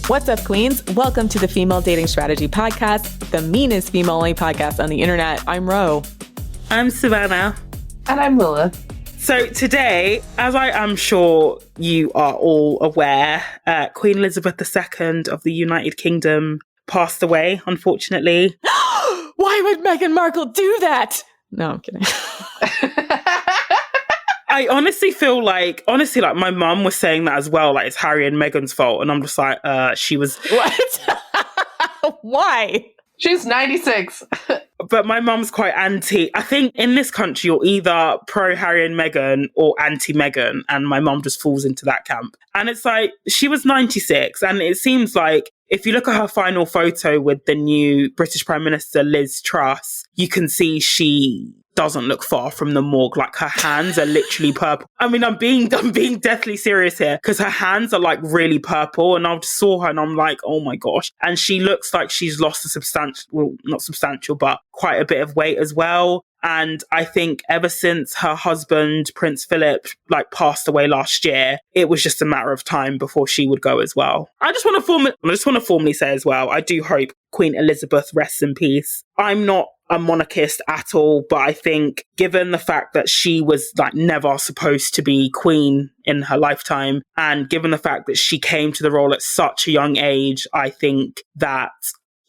What's up, queens? Welcome to the Female Dating Strategy Podcast, the meanest female-only podcast on the internet. I'm Ro. I'm Savannah. And I'm Lilith. So today, as I am sure you are all aware, Queen Elizabeth II of the United Kingdom passed away, unfortunately. Why would Meghan Markle do that? No, I'm kidding. I honestly feel like, my mum was saying that as well, like it's Harry and Meghan's fault. And I'm just like, she was... What? Why? She's 96. But my mum's quite anti. I think in this country, you're either pro Harry and Meghan or anti Meghan. And my mum just falls into that camp. And it's like, she was 96. And it seems like if you look at her final photo with the new British Prime Minister, Liz Truss, you can see she doesn't look far from the morgue. Like her hands are literally purple. I mean, I'm being deathly serious here because her hands are like really purple. And I just saw her and I'm like, oh my gosh. And she looks like she's lost a not substantial, but quite a bit of weight as well. And I think ever since her husband, Prince Philip, like passed away last year, it was just a matter of time before she would go as well. I just want to formally say as well, I do hope Queen Elizabeth rests in peace. I'm not a monarchist at all, but I think given the fact that she was like never supposed to be queen in her lifetime, and given the fact that she came to the role at such a young age, I think that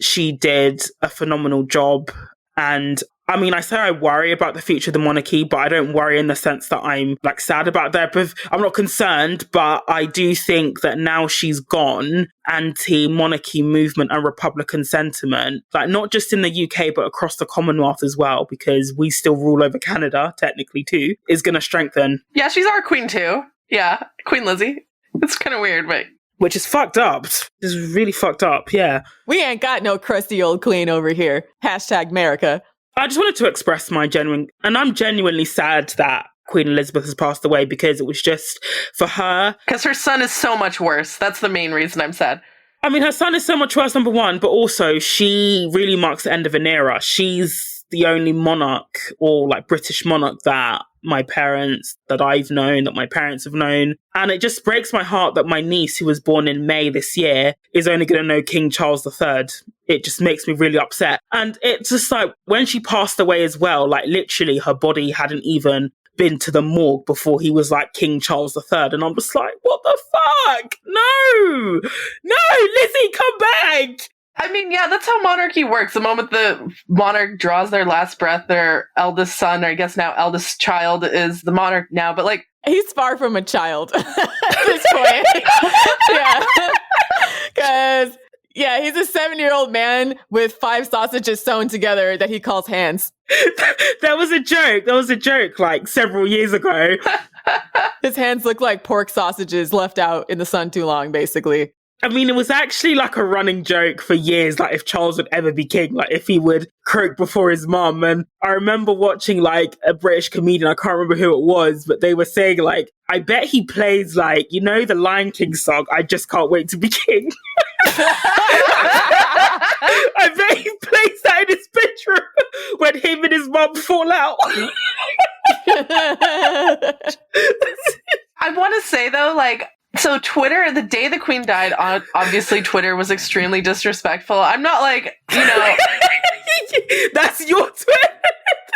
she did a phenomenal job. And I mean, I say I worry about the future of the monarchy, but I don't worry in the sense that I'm like sad about that. I'm not concerned, but I do think that now she's gone, anti-monarchy movement and Republican sentiment, like not just in the UK, but across the Commonwealth as well, because we still rule over Canada, technically too, is going to strengthen. Yeah, she's our queen too. Yeah, Queen Lizzie. It's kind of weird, but... Which is fucked up. It's really fucked up, yeah. We ain't got no crusty old queen over here. #America. I just wanted to express I'm genuinely sad that Queen Elizabeth has passed away because it was just for her. Because her son is so much worse. That's the main reason I'm sad. I mean, her son is so much worse, number one, but also she really marks the end of an era. She's the only monarch or like British monarch that my parents have known. And it just breaks my heart that my niece, who was born in May this year, is only going to know King Charles III. It just makes me really upset. And it's just like when she passed away as well, like literally her body hadn't even been to the morgue before he was like King Charles III. And I'm just like, what the fuck? No, Lizzie, come back. I mean, yeah, that's how monarchy works. The moment the monarch draws their last breath, their eldest son, or I guess now eldest child, is the monarch now. But like, he's far from a child at this point. Yeah. Because, yeah, he's a 7-year-old man with 5 sausages sewn together that he calls hands. That was a joke like several years ago. His hands look like pork sausages left out in the sun too long, basically. I mean, it was actually like a running joke for years, like if Charles would ever be king, like if he would croak before his mum. And I remember watching like a British comedian, I can't remember who it was, but they were saying like, I bet he plays like, you know, the Lion King song, I Just Can't Wait to Be King. I bet he plays that in his bedroom when him and his mum fall out. I want to say though, like, so Twitter, the day the Queen died, obviously Twitter was extremely disrespectful. I'm not like, you know... That's your Twitter?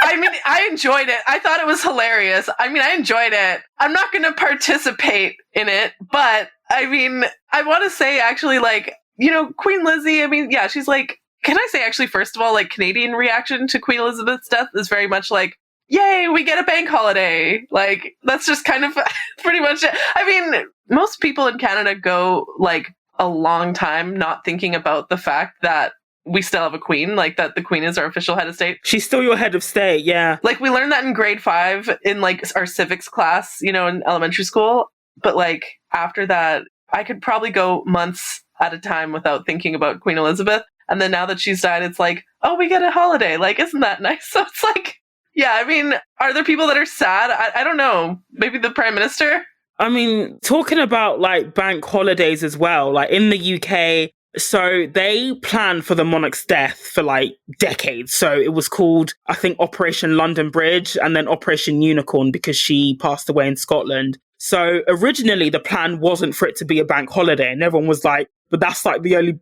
I mean, I enjoyed it. I thought it was hilarious. I mean, I enjoyed it. I'm not going to participate in it, but I mean, I want to say actually like, you know, Queen Lizzie, I mean, yeah, she's like, can I say actually, first of all, like Canadian reaction to Queen Elizabeth's death is very much like, yay, we get a bank holiday. Like, that's just kind of pretty much it. I mean, most people in Canada go like a long time not thinking about the fact that we still have a queen, like that the queen is our official head of state. She's still your head of state, yeah. Like we learned that in grade 5 in like our civics class, you know, in elementary school. But like after that, I could probably go months at a time without thinking about Queen Elizabeth. And then now that she's died, it's like, oh, we get a holiday. Like, isn't that nice? So it's like, yeah, I mean, are there people that are sad? I don't know. Maybe the Prime Minister? I mean, talking about like bank holidays as well, like in the UK, so they planned for the monarch's death for like decades. So it was called, I think, Operation London Bridge and then Operation Unicorn because she passed away in Scotland. So originally the plan wasn't for it to be a bank holiday and everyone was like, but that's like the only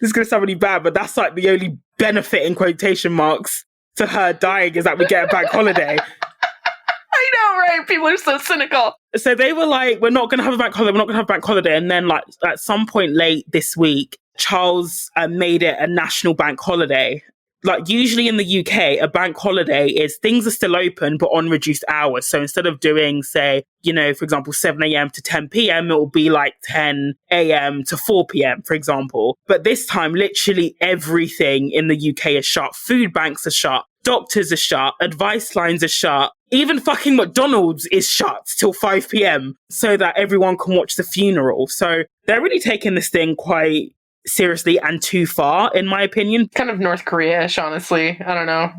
this is going to sound really bad, but that's like the only benefit in quotation marks to her dying is that we get a bank holiday. I know, right? People are so cynical. So they were like, we're not going to have a bank holiday, we're not going to have a bank holiday. And then like at some point late this week, Charles made it a national bank holiday. Like usually in the UK, a bank holiday is things are still open, but on reduced hours. So instead of doing, say, you know, for example, 7 a.m. to 10 p.m., it will be like 10 a.m. to 4 p.m., for example. But this time, literally everything in the UK is shut. Food banks are shut. Doctors are shut. Advice lines are shut. Even fucking McDonald's is shut till 5 p.m. so that everyone can watch the funeral. So they're really taking this thing quite seriously and too far, in my opinion. Kind of North Korea-ish, honestly. I don't know.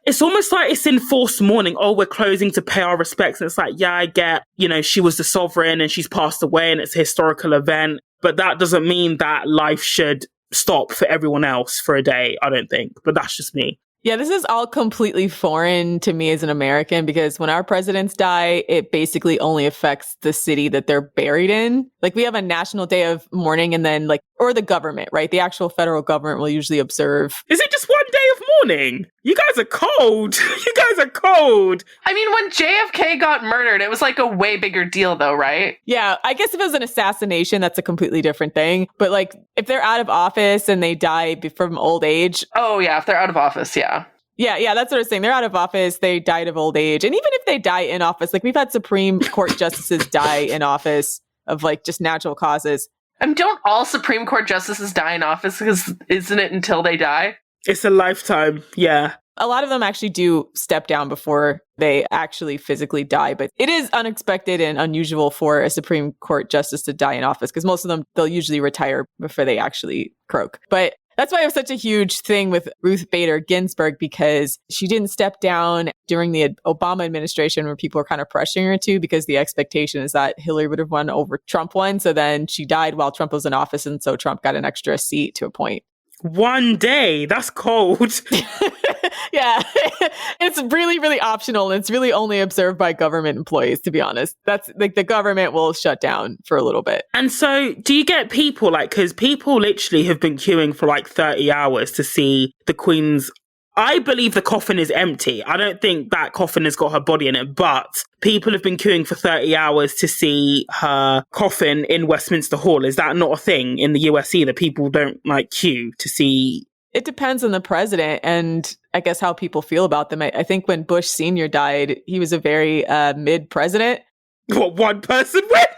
It's almost like it's enforced mourning. Oh, we're closing to pay our respects. And it's like, yeah, I get, you know, she was the sovereign and she's passed away and it's a historical event. But that doesn't mean that life should stop for everyone else for a day, I don't think. But that's just me. Yeah, this is all completely foreign to me as an American because when our presidents die, it basically only affects the city that they're buried in. Like we have a national day of mourning and then like, or the government, right? The actual federal government will usually observe. Is it just one day of mourning? You guys are cold. You guys are cold. I mean, when JFK got murdered, it was like a way bigger deal though, right? Yeah, I guess if it was an assassination, that's a completely different thing. But like if they're out of office and they die from old age. Oh yeah, if they're out of office, yeah. Yeah, that's what I was saying. They're out of office. They died of old age. And even if they die in office, like we've had Supreme Court justices die in office of like just natural causes. Don't all Supreme Court justices die in office because isn't it until they die? It's a lifetime, yeah. A lot of them actually do step down before they actually physically die, but it is unexpected and unusual for a Supreme Court justice to die in office because most of them, they'll usually retire before they actually croak. But that's why it was such a huge thing with Ruth Bader Ginsburg because she didn't step down during the Obama administration where people were kind of pressuring her to because the expectation is that Hillary would have won over Trump won. So then she died while Trump was in office. And so Trump got an extra seat to a point. One day, that's cold. Yeah, it's really, really optional. And it's really only observed by government employees, to be honest. That's like the government will shut down for a little bit. And so do you get people like, because people literally have been queuing for like 30 hours to see the Queen's, I believe the coffin is empty. I don't think that coffin has got her body in it, but people have been queuing for 30 hours to see her coffin in Westminster Hall. Is that not a thing in the US either? People don't like queue to see. It depends on the president and I guess how people feel about them. I think when Bush Sr. died, he was a very mid-president. What, one person went?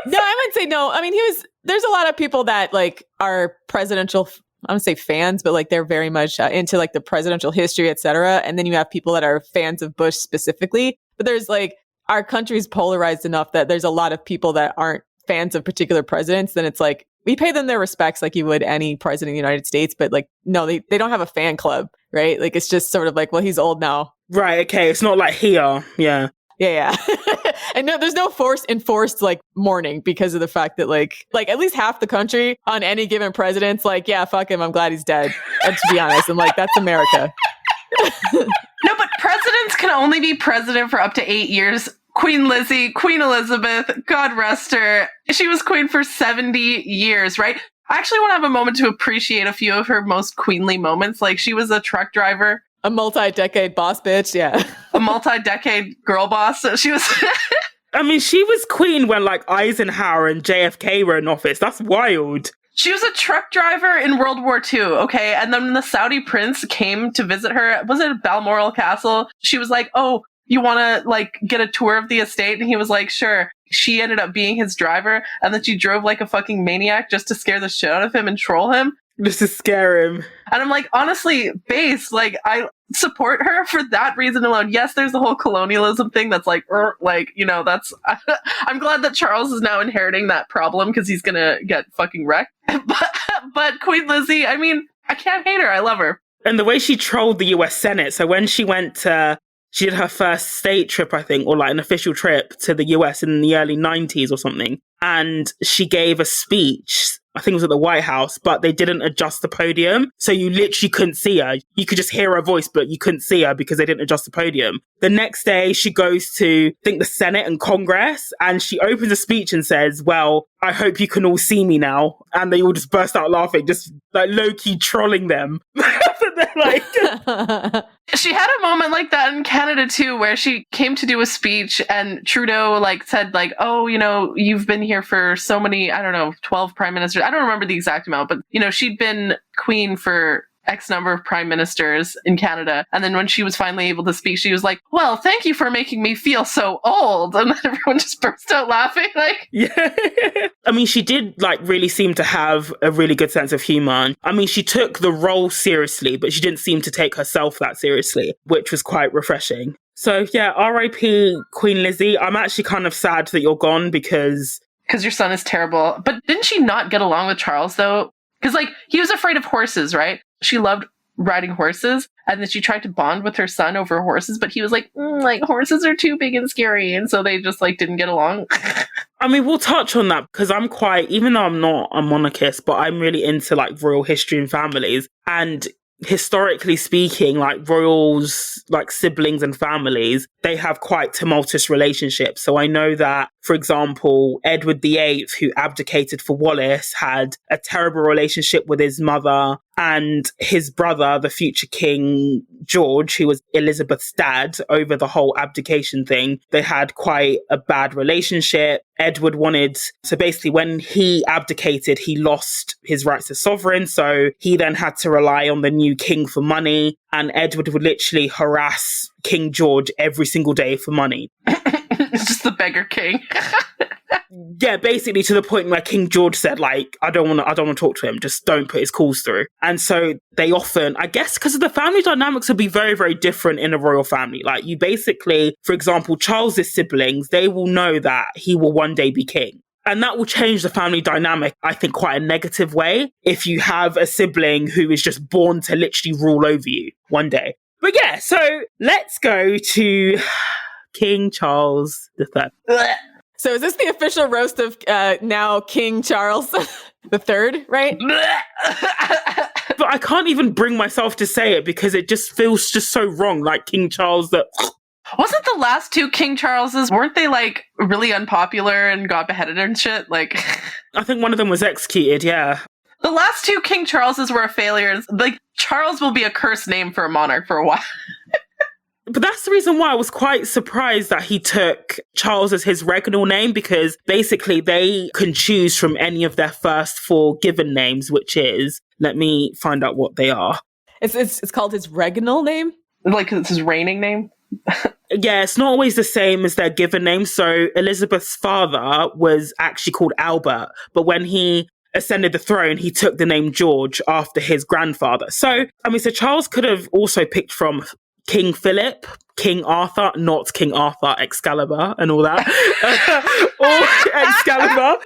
No, I wouldn't say no. I mean, there's a lot of people that like are presidential, I don't say fans, but like they're very much into like the presidential history, et cetera. And then you have people that are fans of Bush specifically. But there's like, our country's polarized enough that there's a lot of people that aren't fans of particular presidents. Then it's like, we pay them their respects like you would any president of the United States. But like, no, they don't have a fan club, right? Like, it's just sort of like, well, he's old now. Right, okay. It's not like here. Yeah. Yeah. And no, there's no enforced like mourning because of the fact that like at least half the country on any given president's like, yeah, fuck him. I'm glad he's dead. And to be honest, I'm like, that's America. No, but presidents can only be president for up to 8 years. Queen Lizzie, Queen Elizabeth, God rest her. She was queen for 70 years, right? I actually want to have a moment to appreciate a few of her most queenly moments. Like she was a truck driver. A multi-decade boss bitch, yeah. A multi-decade girl boss. So she was... I mean, she was queen when like Eisenhower and JFK were in office. That's wild. She was a truck driver in World War II, okay? And then when the Saudi prince came to visit her, was it Balmoral Castle? She was like, oh, you want to like get a tour of the estate? And he was like, sure. She ended up being his driver, and then she drove like a fucking maniac just to scare the shit out of him and troll him. Just to scare him. And I'm like, honestly, base, like, I support her for that reason alone. Yes, there's the whole colonialism thing that's like, you know, that's... I'm glad that Charles is now inheriting that problem because he's gonna get fucking wrecked. But Queen Lizzie, I mean, I can't hate her. I love her. And the way she trolled the US Senate. So when she went to... She did her first state trip, I think, or like an official trip to the US in the early 90s or something. And she gave a speech, I think it was at the White House, but they didn't adjust the podium. So you literally couldn't see her. You could just hear her voice, but you couldn't see her because they didn't adjust the podium. The next day, she goes to, I think, the Senate and Congress, and she opens a speech and says, well, I hope you can all see me now. And they all just burst out laughing, just like low-key trolling them. They're like... She had a moment like that in Canada too, where she came to do a speech and Trudeau said oh, you've been here for so many, I don't know, 12 prime ministers. I don't remember the exact amount, but she'd been queen for X number of prime ministers in Canada. And then when she was finally able to speak, she was like, well, thank you for making me feel so old. And then everyone just burst out laughing. Yeah. I mean, she did really seem to have a really good sense of humor. I mean, she took the role seriously, but she didn't seem to take herself that seriously, which was quite refreshing. So yeah, R.I.P. Queen Lizzie. I'm actually kind of sad that you're gone because your son is terrible. But didn't she not get along with Charles though? Because he was afraid of horses, right? She loved riding horses, and then she tried to bond with her son over horses, but he was horses are too big and scary, and so they just didn't get along. I mean, we'll touch on that because I'm quite, even though I'm not a monarchist, but I'm really into royal history and families. And historically speaking, royals, siblings and families, they have quite tumultuous relationships. So I know that, for example, Edward VIII, who abdicated for Wallace, had a terrible relationship with his mother, and his brother, the future King George, who was Elizabeth's dad, over the whole abdication thing, they had quite a bad relationship. Edward so basically when he abdicated, he lost his rights as sovereign. So he then had to rely on the new king for money. And Edward would literally harass King George every single day for money. It's just the beggar king. Yeah, basically to the point where King George said, I don't want to talk to him. Just don't put his calls through. And so they often, I guess, because of the family dynamics would be very, very different in a royal family. You basically, for example, Charles's siblings, they will know that he will one day be king. And that will change the family dynamic, I think, quite a negative way if you have a sibling who is just born to literally rule over you one day. But yeah, so let's go to King Charles III. So is this the official roast of now King Charles III, right? But I can't even bring myself to say it because it just feels just so wrong, King Charles that... Wasn't the last two King Charleses, weren't they really unpopular and got beheaded and shit? I think one of them was executed, yeah. The last two King Charleses were failures. Charles will be a cursed name for a monarch for a while. But that's the reason why I was quite surprised that he took Charles as his regnal name, because basically they can choose from any of their first four given names, which is, let me find out what they are. It's called his regnal name? It's his reigning name? Yeah, it's not always the same as their given name. So Elizabeth's father was actually called Albert, but when he ascended the throne, he took the name George after his grandfather. So Charles could have also picked from King Philip, King Arthur, not King Arthur, Excalibur and all that. Or Excalibur.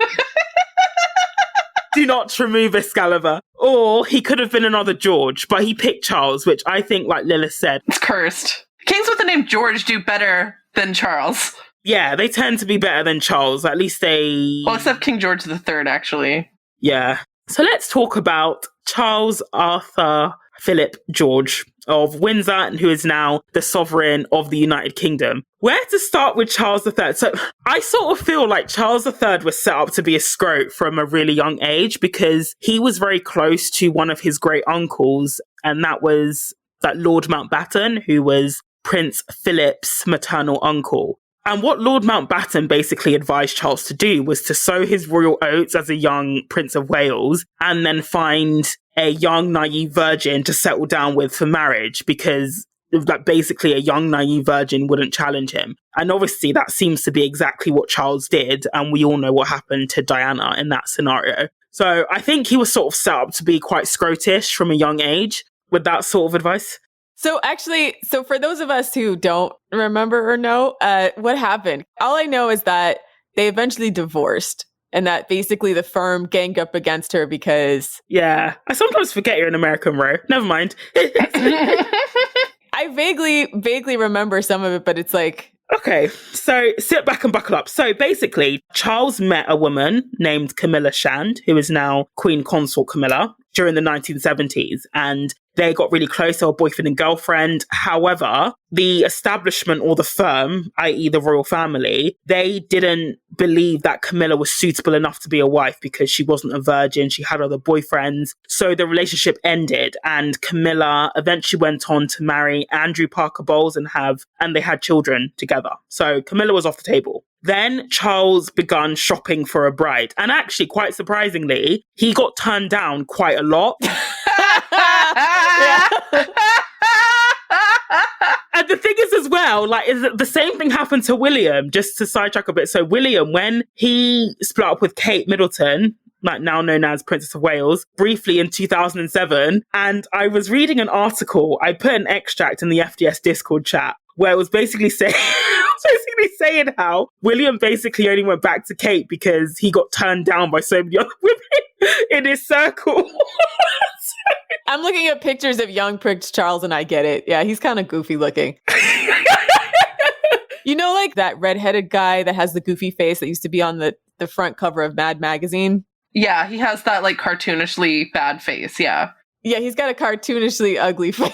Do not remove Excalibur. Or he could have been another George, but he picked Charles, which I think, Lilith said, it's cursed. Kings with the name George do better than Charles. Yeah, they tend to be better than Charles. At least they... Well, except King George III, actually. Yeah. So let's talk about Charles Arthur Philip George of Windsor, who is now the sovereign of the United Kingdom. Where to start with Charles III? So I sort of feel like Charles III was set up to be a scrote from a really young age because he was very close to one of his great uncles, and that was Lord Mountbatten, who was Prince Philip's maternal uncle. And what Lord Mountbatten basically advised Charles to do was to sow his royal oats as a young Prince of Wales and then find a young naive virgin to settle down with for marriage, because basically a young naive virgin wouldn't challenge him. And obviously that seems to be exactly what Charles did, and we all know what happened to Diana in that scenario. So I think he was sort of set up to be quite scrotish from a young age with that sort of advice. So for those of us who don't remember or know, what happened? All I know is that they eventually divorced, and that basically the firm ganged up against her because... Yeah, I sometimes forget you're an American, Ro. Never mind. I vaguely remember some of it, but it's Okay, so sit back and buckle up. So basically, Charles met a woman named Camilla Shand, who is now Queen Consort Camilla, during the 1970s, and they got really close. They were boyfriend and girlfriend. However, the establishment or the firm, i.e. the royal family, they didn't believe that Camilla was suitable enough to be a wife because she wasn't a virgin. She had other boyfriends. So the relationship ended, and Camilla eventually went on to marry Andrew Parker Bowles and they had children together. So Camilla was off the table. Then Charles began shopping for a bride. And actually, quite surprisingly, he got turned down quite a lot. And the thing is as well, like, is that the same thing happened to William, just to sidetrack a bit. So William, when he split up with Kate Middleton, like now known as Princess of Wales, briefly in 2007, and I was reading an article, I put an extract in the FDS Discord chat, where it was basically saying how William basically only went back to Kate because he got turned down by so many other women in his circle. I'm looking at pictures of young Prince Charles and I get it. Yeah, he's kind of goofy looking. You know, like that redheaded guy that has the goofy face that used to be on the front cover of Mad Magazine? Yeah, he has that like cartoonishly bad face. Yeah. Yeah, he's got a cartoonishly ugly face.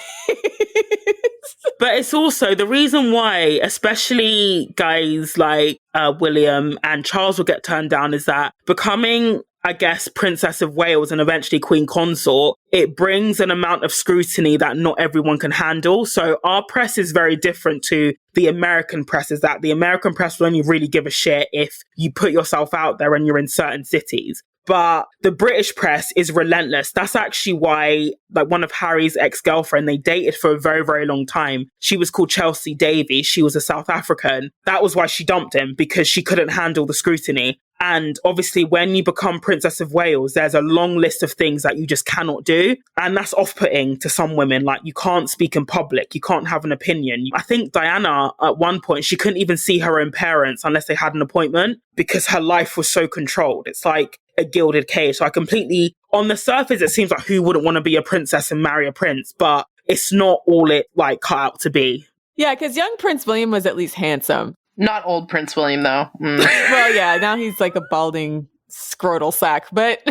But it's also the reason why, especially guys like William and Charles will get turned down, is that becoming, I guess, Princess of Wales and eventually Queen Consort, it brings an amount of scrutiny that not everyone can handle. So our press is very different to the American press, is that the American press will only really give a shit if you put yourself out there and you're in certain cities. But the British press is relentless. That's actually why, like, one of Harry's ex-girlfriend, they dated for a very, very long time. She was called Chelsea Davies. She was a South African. That was why she dumped him, because she couldn't handle the scrutiny. And obviously, when you become Princess of Wales, there's a long list of things that you just cannot do. And that's off-putting to some women. Like, you can't speak in public. You can't have an opinion. I think Diana, at one point, she couldn't even see her own parents unless they had an appointment because her life was so controlled. It's like a gilded cage. So I completely, on the surface, it seems like who wouldn't want to be a princess and marry a prince? But it's not all it, like, cut out to be. Yeah, because young Prince William was at least handsome. Not old Prince William, though. Well, yeah, now he's like a balding scrotal sack, but...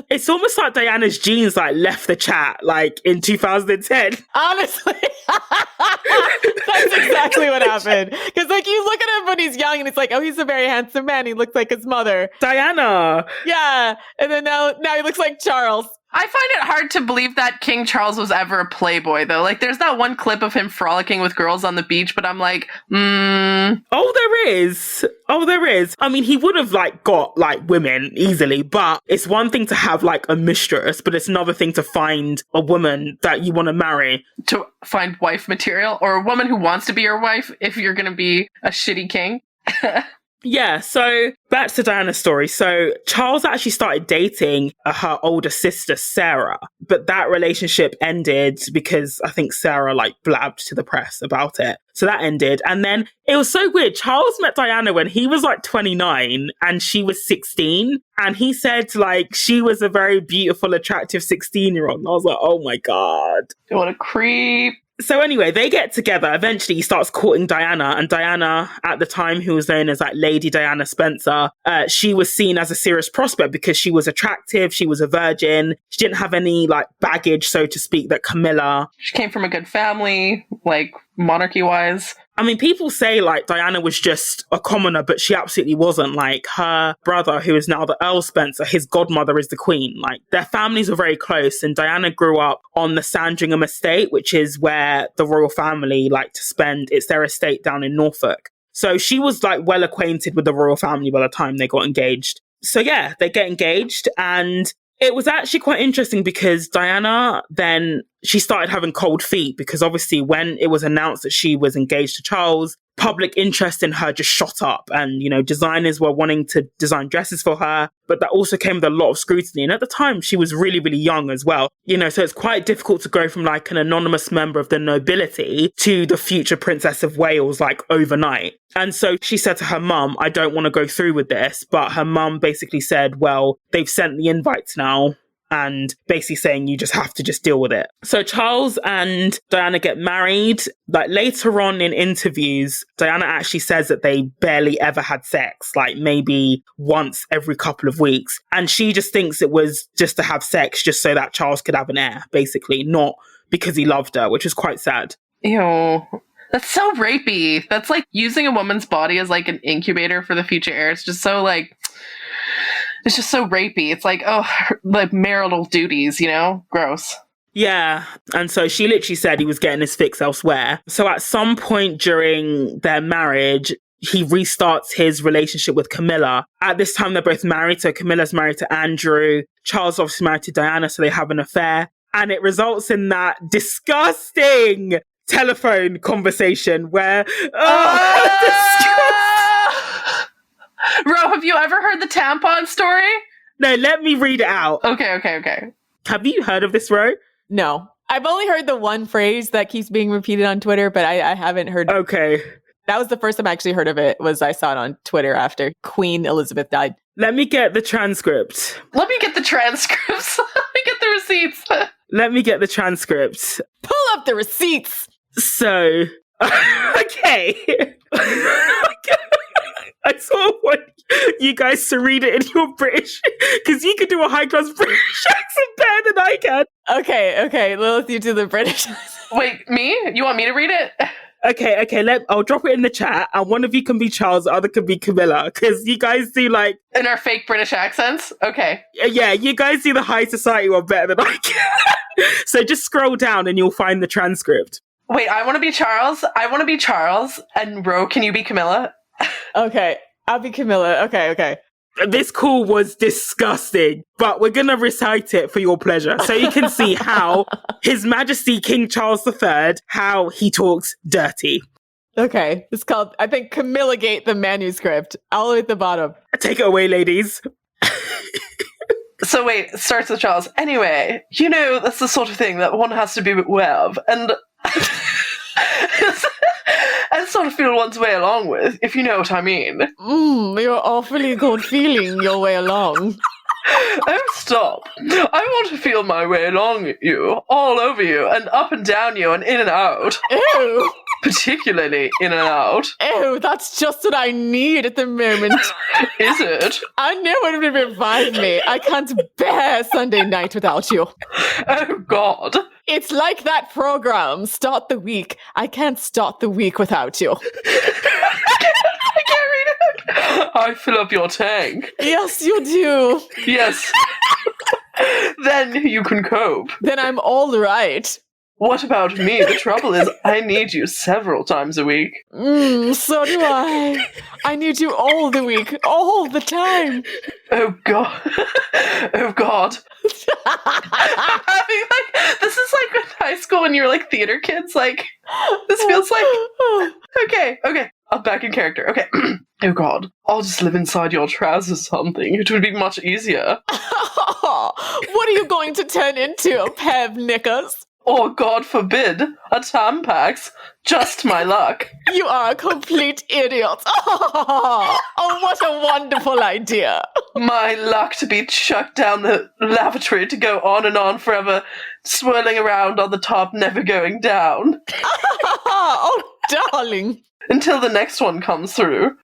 It's almost like Diana's genes, like, left the chat, like, in 2010. Honestly, that's exactly what happened. Because, like, you look at him when he's young and it's like, oh, he's a very handsome man. He looks like his mother. Diana! Yeah, and then now he looks like Charles. I find it hard to believe that King Charles was ever a playboy, though. Like, there's that one clip of him frolicking with girls on the beach, but I'm like, Oh, there is. I mean, he would have, like, got, like, women easily, but it's one thing to have, like, a mistress, but it's another thing to find a woman that you want to marry. To find wife material, or a woman who wants to be your wife if you're going to be a shitty king. Yeah, so back to Diana's story. So Charles actually started dating her older sister, Sarah, but that relationship ended because I think Sarah, like, blabbed to the press about it. So that ended. And then it was so weird. Charles met Diana when he was like 29 and she was 16. And he said, like, she was a very beautiful, attractive 16-year-old. And I was like, oh my God. What a creep. So anyway, they get together. Eventually, he starts courting Diana. And Diana, at the time, who was known as, like, Lady Diana Spencer, she was seen as a serious prospect because she was attractive. She was a virgin. She didn't have any, like, baggage, so to speak, that Camilla. She came from a good family, like, monarchy-wise. I mean, people say, like, Diana was just a commoner, but she absolutely wasn't. Like, her brother, who is now the Earl Spencer, his godmother is the Queen. Like, their families were very close, and Diana grew up on the Sandringham estate, which is where the royal family like to spend. It's their estate down in Norfolk. So she was, like, well acquainted with the royal family by the time they got engaged. So yeah, they get engaged, and it was actually quite interesting because Diana then, she started having cold feet because obviously when it was announced that she was engaged to Charles, public interest in her just shot up, and, you know, designers were wanting to design dresses for her, but that also came with a lot of scrutiny. And at the time, she was really, really young as well. You know, so it's quite difficult to go from, like, an anonymous member of the nobility to the future Princess of Wales, like, overnight. And so she said to her mum, I don't want to go through with this. But her mum basically said, well, they've sent the invites now. and basically saying you just have to just deal with it. So Charles and Diana get married. Like later on in interviews, Diana actually says that they barely ever had sex, like maybe once every couple of weeks. And she just thinks it was just to have sex just so that Charles could have an heir, basically, not because he loved her, which is quite sad. Ew. That's so rapey. That's like using a woman's body as like an incubator for the future heir. It's just so like, it's just so rapey. It's like, oh, like marital duties, you know? Gross. Yeah. And so she literally said he was getting his fix elsewhere. So at some point during their marriage, he restarts his relationship with Camilla. At this time, they're both married. So Camilla's married to Andrew. Charles obviously married to Diana, so they have an affair. And it results in that disgusting telephone conversation where... Ro, have you ever heard the tampon story? No, let me read it out. Okay. Have you heard of this, Ro? No. I've only heard the one phrase that keeps being repeated on Twitter, but I haven't heard... Okay. That was the first time I actually heard of it, was I saw it on Twitter after Queen Elizabeth died. Let me get the transcript. Let me get the transcripts. Let me get the receipts. Let me get the transcript. Pull up the receipts! So, okay. I sort of want you guys to read it in your British, because you can do a high-class British accent better than I can. Okay, Lilith, you do the British. Wait, me? You want me to read it? Okay, I'll drop it in the chat, and one of you can be Charles, the other can be Camilla, because you guys do like... In our fake British accents? Okay. Yeah, you guys do the high society one better than I can. So just scroll down and you'll find the transcript. Wait, I want to be Charles, and Ro, can you be Camilla? Okay, I'll be Camilla. Okay. This call was disgusting, but we're going to recite it for your pleasure. So you can see how His Majesty King Charles III, how he talks dirty. Okay, it's called, I think, Camilla Gate, the manuscript. All the way at the bottom. Take it away, ladies. So wait, it starts with Charles. Anyway, you know, that's the sort of thing that one has to be aware of, and sort of feel one's way along with, if you know what I mean. You're awfully good feeling your way along. Oh, stop. I want to feel my way along you, all over you, and up and down you, and in and out. Ew. Particularly in and out. Ew, that's just what I need at the moment. Is it? I know it would revive me. I can't bear Sunday night without you. Oh, God. It's like that program, Start the Week. I can't start the week without you. I can't read it. I fill up your tank. Yes, you do. Yes. Then you can cope. Then I'm all right. What about me? The trouble is, I need you several times a week. So do I. I need you all the week, all the time. Oh, God. Oh, God. I mean, like, this is like in high school when you're like theater kids. Like, this feels like... Okay. I'm back in character. Okay. Oh, God. I'll just live inside your trousers or something. It would be much easier. What are you going to turn into, a pair of knickers? Or, God forbid, a Tampax. Just my luck. You are a complete idiot. Oh, what a wonderful idea. My luck to be chucked down the lavatory to go on and on forever, swirling around on the top, never going down. Oh, darling. Until the next one comes through.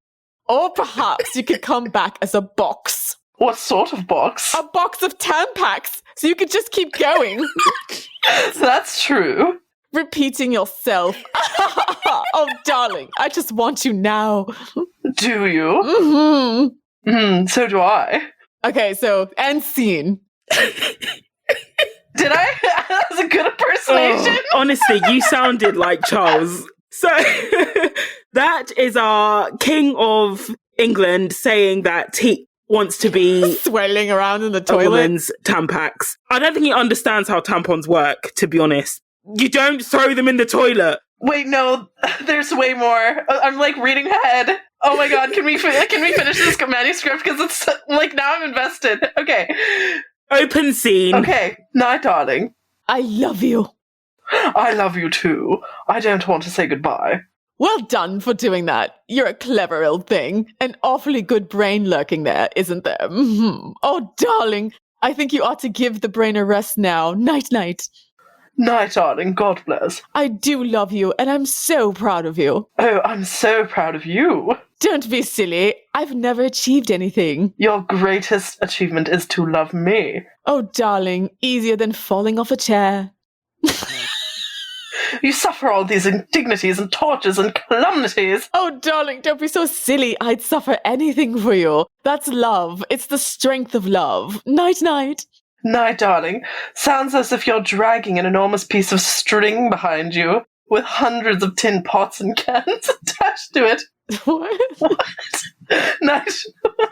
Or perhaps you could come back as a box. What sort of box? A box of Tampax, so you could just keep going. That's true. Repeating yourself. Oh, darling, I just want you now. Do you? So do I. Okay, so, end scene. Did I? That was a good impersonation. Honestly, you sounded like Charles. So, that is our King of England saying that he wants to be swirling around in the a toilet. Woman's Tampax. I don't think he understands how tampons work, to be honest. You don't throw them in the toilet. Wait, no, there's way more. I'm like reading ahead. Oh my God, can we finish this manuscript? Because it's like now I'm invested. Okay. Open scene. Okay, night, darling. I love you. I love you too. I don't want to say goodbye. Well done for doing that. You're a clever old thing. An awfully good brain lurking there, isn't there? Oh, darling, I think you ought to give the brain a rest now. Night, night. Night, darling. God bless. I do love you, and I'm so proud of you. Oh, I'm so proud of you. Don't be silly. I've never achieved anything. Your greatest achievement is to love me. Oh, darling, easier than falling off a chair. You suffer all these indignities and tortures and calamities. Oh, darling, don't be so silly. I'd suffer anything for you. That's love. It's the strength of love. Night, night. Night, darling. Sounds as if you're dragging an enormous piece of string behind you with hundreds of tin pots and cans attached to it. What? What? Night. What?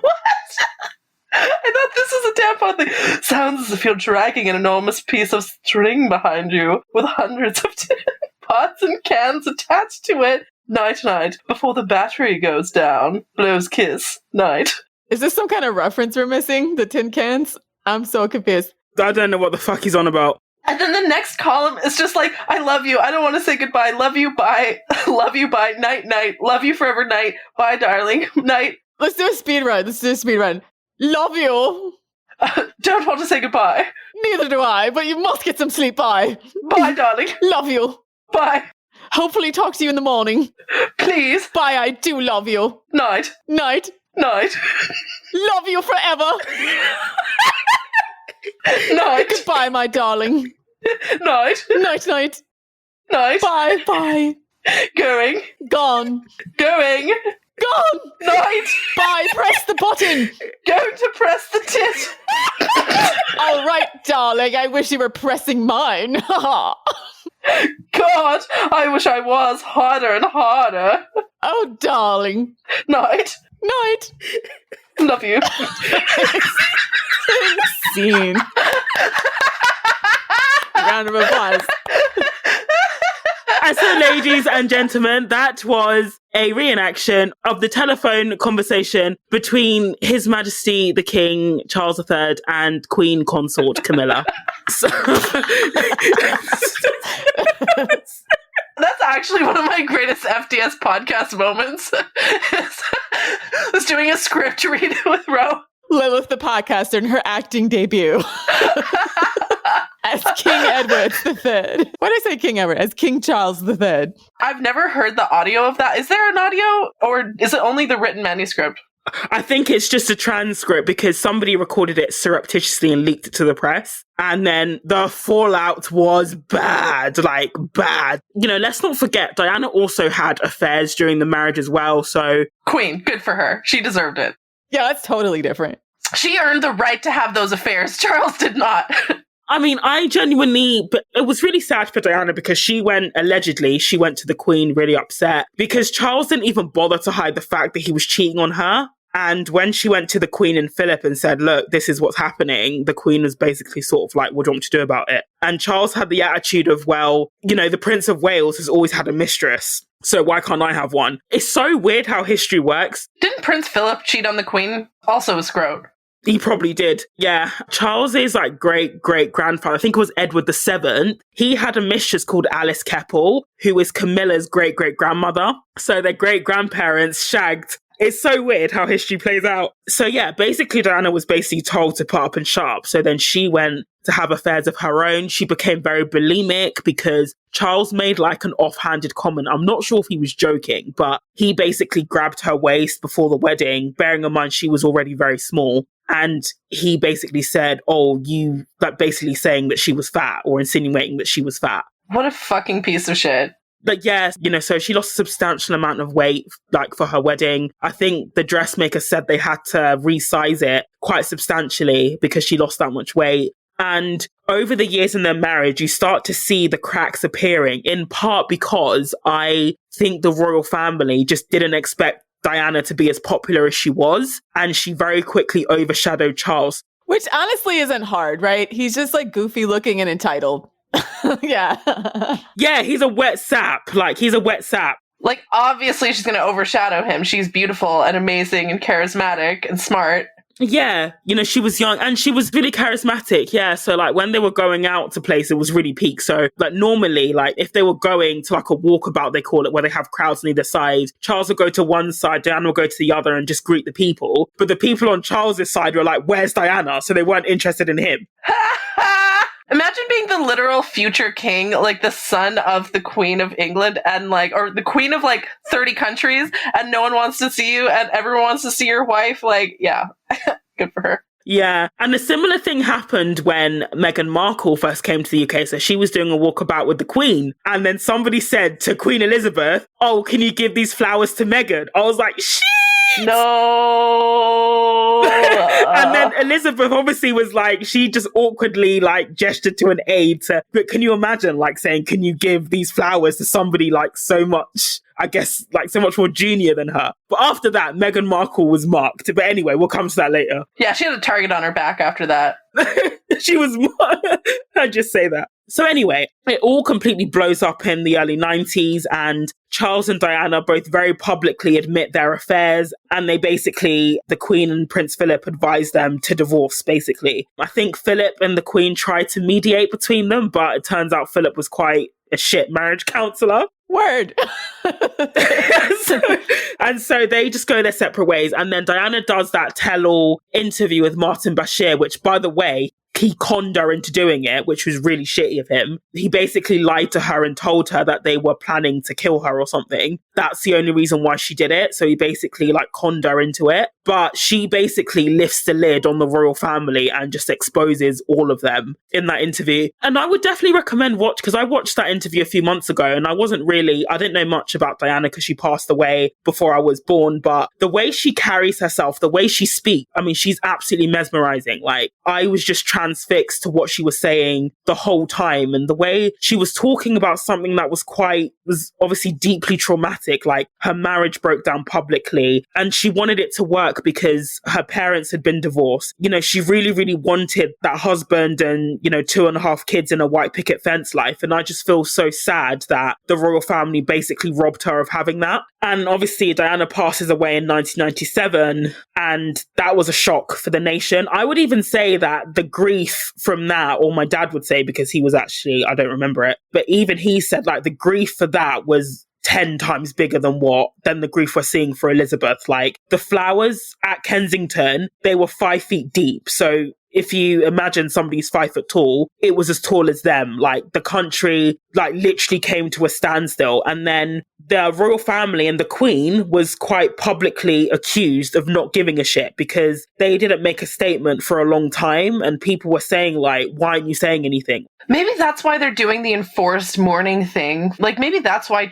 I thought this was a tampon thing. Sounds as if you're dragging an enormous piece of string behind you with hundreds of tin pots and cans attached to it. Night, night. Before the battery goes down. Blows kiss. Night. Is this some kind of reference we're missing? The tin cans? I'm so confused. I don't know what the fuck he's on about. And then the next column is just like, I love you. I don't want to say goodbye. Love you. Bye. Love you. Bye. Night, night. Love you forever. Night. Bye, darling. Night. Let's do a speed run. Love you. Don't want to say goodbye. Neither do I, but you must get some sleep. Bye. Bye, darling. Love you. Bye. Hopefully talk to you in the morning. Please. Bye, I do love you. Night. Night. Night. Love you forever. Night. Goodbye, my darling. Night. Night, night. Night. Bye, bye. Going. Gone. Going. Gone. Night. Bye, press the button. Going to press the tit. All right, darling, I wish you were pressing mine. God, I wish I was harder and harder. Oh, darling. Night. Night. Love you. Scene. Round of applause. And so, ladies and gentlemen, that was a reenaction of the telephone conversation between His Majesty the King Charles III and Queen Consort Camilla. So... That's actually one of my greatest FDS podcast moments. Was doing a script read with Ro. Lilith the podcaster in her acting debut. As King Edward III. Why did I say King Edward? As King Charles III. I've never heard the audio of that. Is there an audio or is it only the written manuscript? I think it's just a transcript because somebody recorded it surreptitiously and leaked it to the press. And then the fallout was bad, like bad. You know, let's not forget, Diana also had affairs during the marriage as well, so... Queen, good for her. She deserved it. Yeah, that's totally different. She earned the right to have those affairs. Charles did not. I mean, but it was really sad for Diana because she went to the Queen really upset because Charles didn't even bother to hide the fact that he was cheating on her. And when she went to the Queen and Philip and said, look, this is what's happening, the Queen was basically sort of like, what do you want to do about it? And Charles had the attitude of, well, you know, the Prince of Wales has always had a mistress, so why can't I have one? It's so weird how history works. Didn't Prince Philip cheat on the Queen? Also a scrote. He probably did. Yeah. Charles's like great-great-grandfather, I think it was Edward VII, he had a mistress called Alice Keppel, who is Camilla's great-great-grandmother. So their great-grandparents shagged. It's so weird how history plays out. So yeah, basically Diana was basically told to put up and shut up. So then she went to have affairs of her own. She became very bulimic because Charles made like an offhanded comment. I'm not sure if he was joking, but he basically grabbed her waist before the wedding, bearing in mind she was already very small. And he basically said, oh, you, like basically saying that she was fat or insinuating that she was fat. What a fucking piece of shit. But yes, you know, so she lost a substantial amount of weight, like for her wedding. I think the dressmaker said they had to resize it quite substantially because she lost that much weight. And over the years in their marriage, you start to see the cracks appearing, in part because I think the royal family just didn't expect Diana to be as popular as she was. And she very quickly overshadowed Charles. Which honestly isn't hard, right? He's just like goofy looking and entitled. Yeah. Yeah, he's a wet sap. Like, he's a wet sap. Like, obviously she's going to overshadow him. She's beautiful and amazing and charismatic and smart. Yeah, she was young and she was really charismatic. Yeah, so like when they were going out to places, it was really peak. So like normally, like if they were going to like a walkabout, they call it, where they have crowds on either side, Charles would go to one side, Diana would go to the other and just greet the people. But the people on Charles's side were like, "Where's Diana?" So they weren't interested in him. Imagine being the literal future king, like the son of the Queen of England and like, or the queen of like 30 countries, and no one wants to see you and everyone wants to see your wife. Like, yeah, good for her. Yeah, and a similar thing happened when Meghan Markle first came to the UK. So she was doing a walkabout with the Queen, and then somebody said to Queen Elizabeth, "Oh, can you give these flowers to Meghan?" I was like, shit! No. And then Elizabeth obviously was like, she just awkwardly like gestured to an aide to, but can you imagine like saying, "Can you give these flowers to somebody like so much, I guess, like so much more junior than her?" But after that, Meghan Markle was marked. But anyway, we'll come to that later. Yeah, she had a target on her back after that. She was I just say that. So anyway, it all completely blows up in the early 90s, and Charles and Diana both very publicly admit their affairs, and they basically, the Queen and Prince Philip advised them to divorce, basically. I think Philip and the Queen tried to mediate between them, but it turns out Philip was quite a shit marriage counselor. Word. And so they just go their separate ways. And then Diana does that tell-all interview with Martin Bashir, which, by the way, he conned her into doing it, which was really shitty of him. He basically lied to her and told her that they were planning to kill her or something. That's the only reason why she did it. So he basically like conned her into it. But she basically lifts the lid on the royal family and just exposes all of them in that interview. And I would definitely recommend watch, because I watched that interview a few months ago and I didn't know much about Diana because she passed away before I was born. But the way she carries herself, the way she speaks, I mean, she's absolutely mesmerizing. Like, I was just transfixed to what she was saying the whole time. And the way she was talking about something that was obviously deeply traumatic, like her marriage broke down publicly and she wanted it to work because her parents had been divorced. She really, really wanted that husband and, 2.5 kids in a white picket fence life. And I just feel so sad that the royal family basically robbed her of having that. And obviously Diana passes away in 1997, and that was a shock for the nation. I would even say that the grief from that, or my dad would say, because he was actually, I don't remember it, but even he said like the grief for that was 10 times bigger than the grief we're seeing for Elizabeth. Like the flowers at Kensington, they were 5 feet deep. So if you imagine somebody's 5 foot tall, it was as tall as them. Like the country, like literally came to a standstill. And then the royal family and the Queen was quite publicly accused of not giving a shit because they didn't make a statement for a long time. And people were saying like, why aren't you saying anything? Maybe that's why they're doing the enforced mourning thing. Like maybe that's why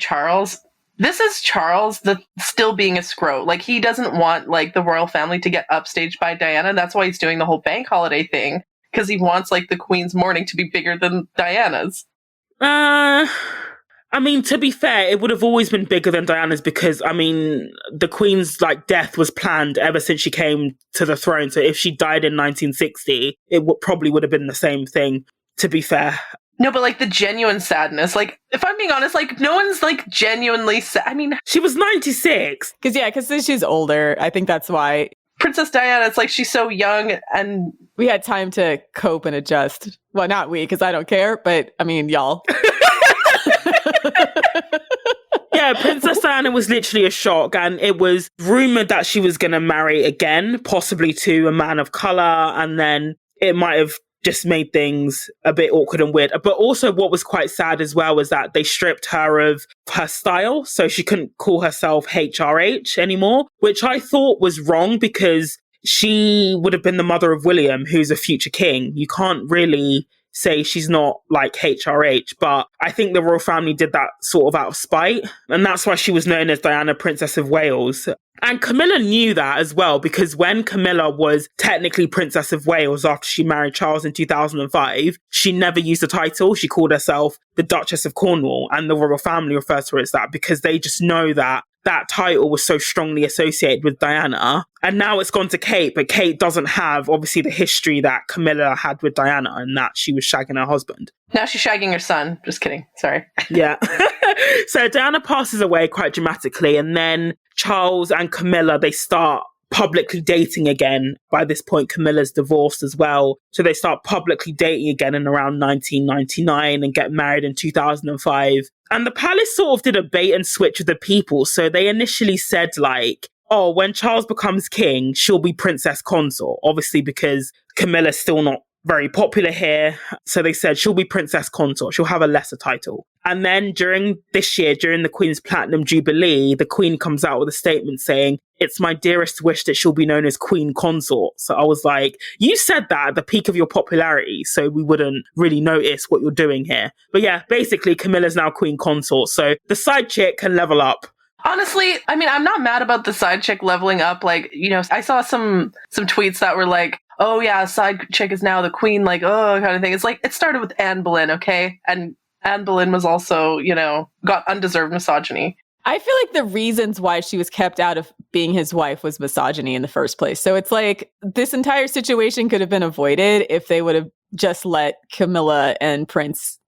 this is Charles still being a scrote. Like he doesn't want like the royal family to get upstaged by Diana. That's why he's doing the whole bank holiday thing, because he wants like the Queen's mourning to be bigger than Diana's. I mean, to be fair, it would have always been bigger than Diana's because, I mean, the Queen's like death was planned ever since she came to the throne. So if she died in 1960, it probably would have been the same thing, to be fair. No, but like the genuine sadness, like if I'm being honest, like no one's like genuinely sad. I mean, she was 96. Because she's older. I think that's why. Princess Diana, it's like she's so young and we had time to cope and adjust. Well, not we, because I don't care, but I mean, y'all. Yeah, Princess Diana was literally a shock, and it was rumored that she was going to marry again, possibly to a man of color, and then it might have just made things a bit awkward and weird. But also what was quite sad as well was that they stripped her of her style, so she couldn't call herself HRH anymore, which I thought was wrong because she would have been the mother of William, who's a future king. You can't really say she's not like HRH, but I think the royal family did that sort of out of spite, and that's why she was known as Diana, Princess of Wales. And Camilla knew that as well, because when Camilla was technically Princess of Wales after she married Charles in 2005, she never used the title. She called herself the Duchess of Cornwall, and the royal family refers to her as that because they just know that that title was so strongly associated with Diana. And now it's gone to Kate, but Kate doesn't have obviously the history that Camilla had with Diana, and that she was shagging her husband. Now she's shagging her son. Just kidding. Sorry. Yeah. So Diana passes away quite dramatically, and then Charles and Camilla, they start publicly dating again. By this point, Camilla's divorced as well. So they start publicly dating again in around 1999 and get married in 2005. And the palace sort of did a bait and switch with the people. So they initially said like, oh, when Charles becomes king, she'll be princess consort. Obviously, because Camilla's still not very popular here. So they said she'll be princess consort. She'll have a lesser title. And then during this year, during the Queen's Platinum Jubilee, the Queen comes out with a statement saying, it's my dearest wish that she'll be known as Queen Consort. So I was like, you said that at the peak of your popularity, so we wouldn't really notice what you're doing here. But yeah, basically Camilla's now Queen Consort. So the side chick can level up. Honestly, I mean, I'm not mad about the side chick leveling up. Like, you know, I saw some tweets that were like, oh yeah, side chick is now the queen, like, oh, kind of thing. It's like, it started with Anne Boleyn, okay? And Anne Boleyn was also, you know, got undeserved misogyny. I feel like the reasons why she was kept out of being his wife was misogyny in the first place. So it's like this entire situation could have been avoided if they would have just let Camilla and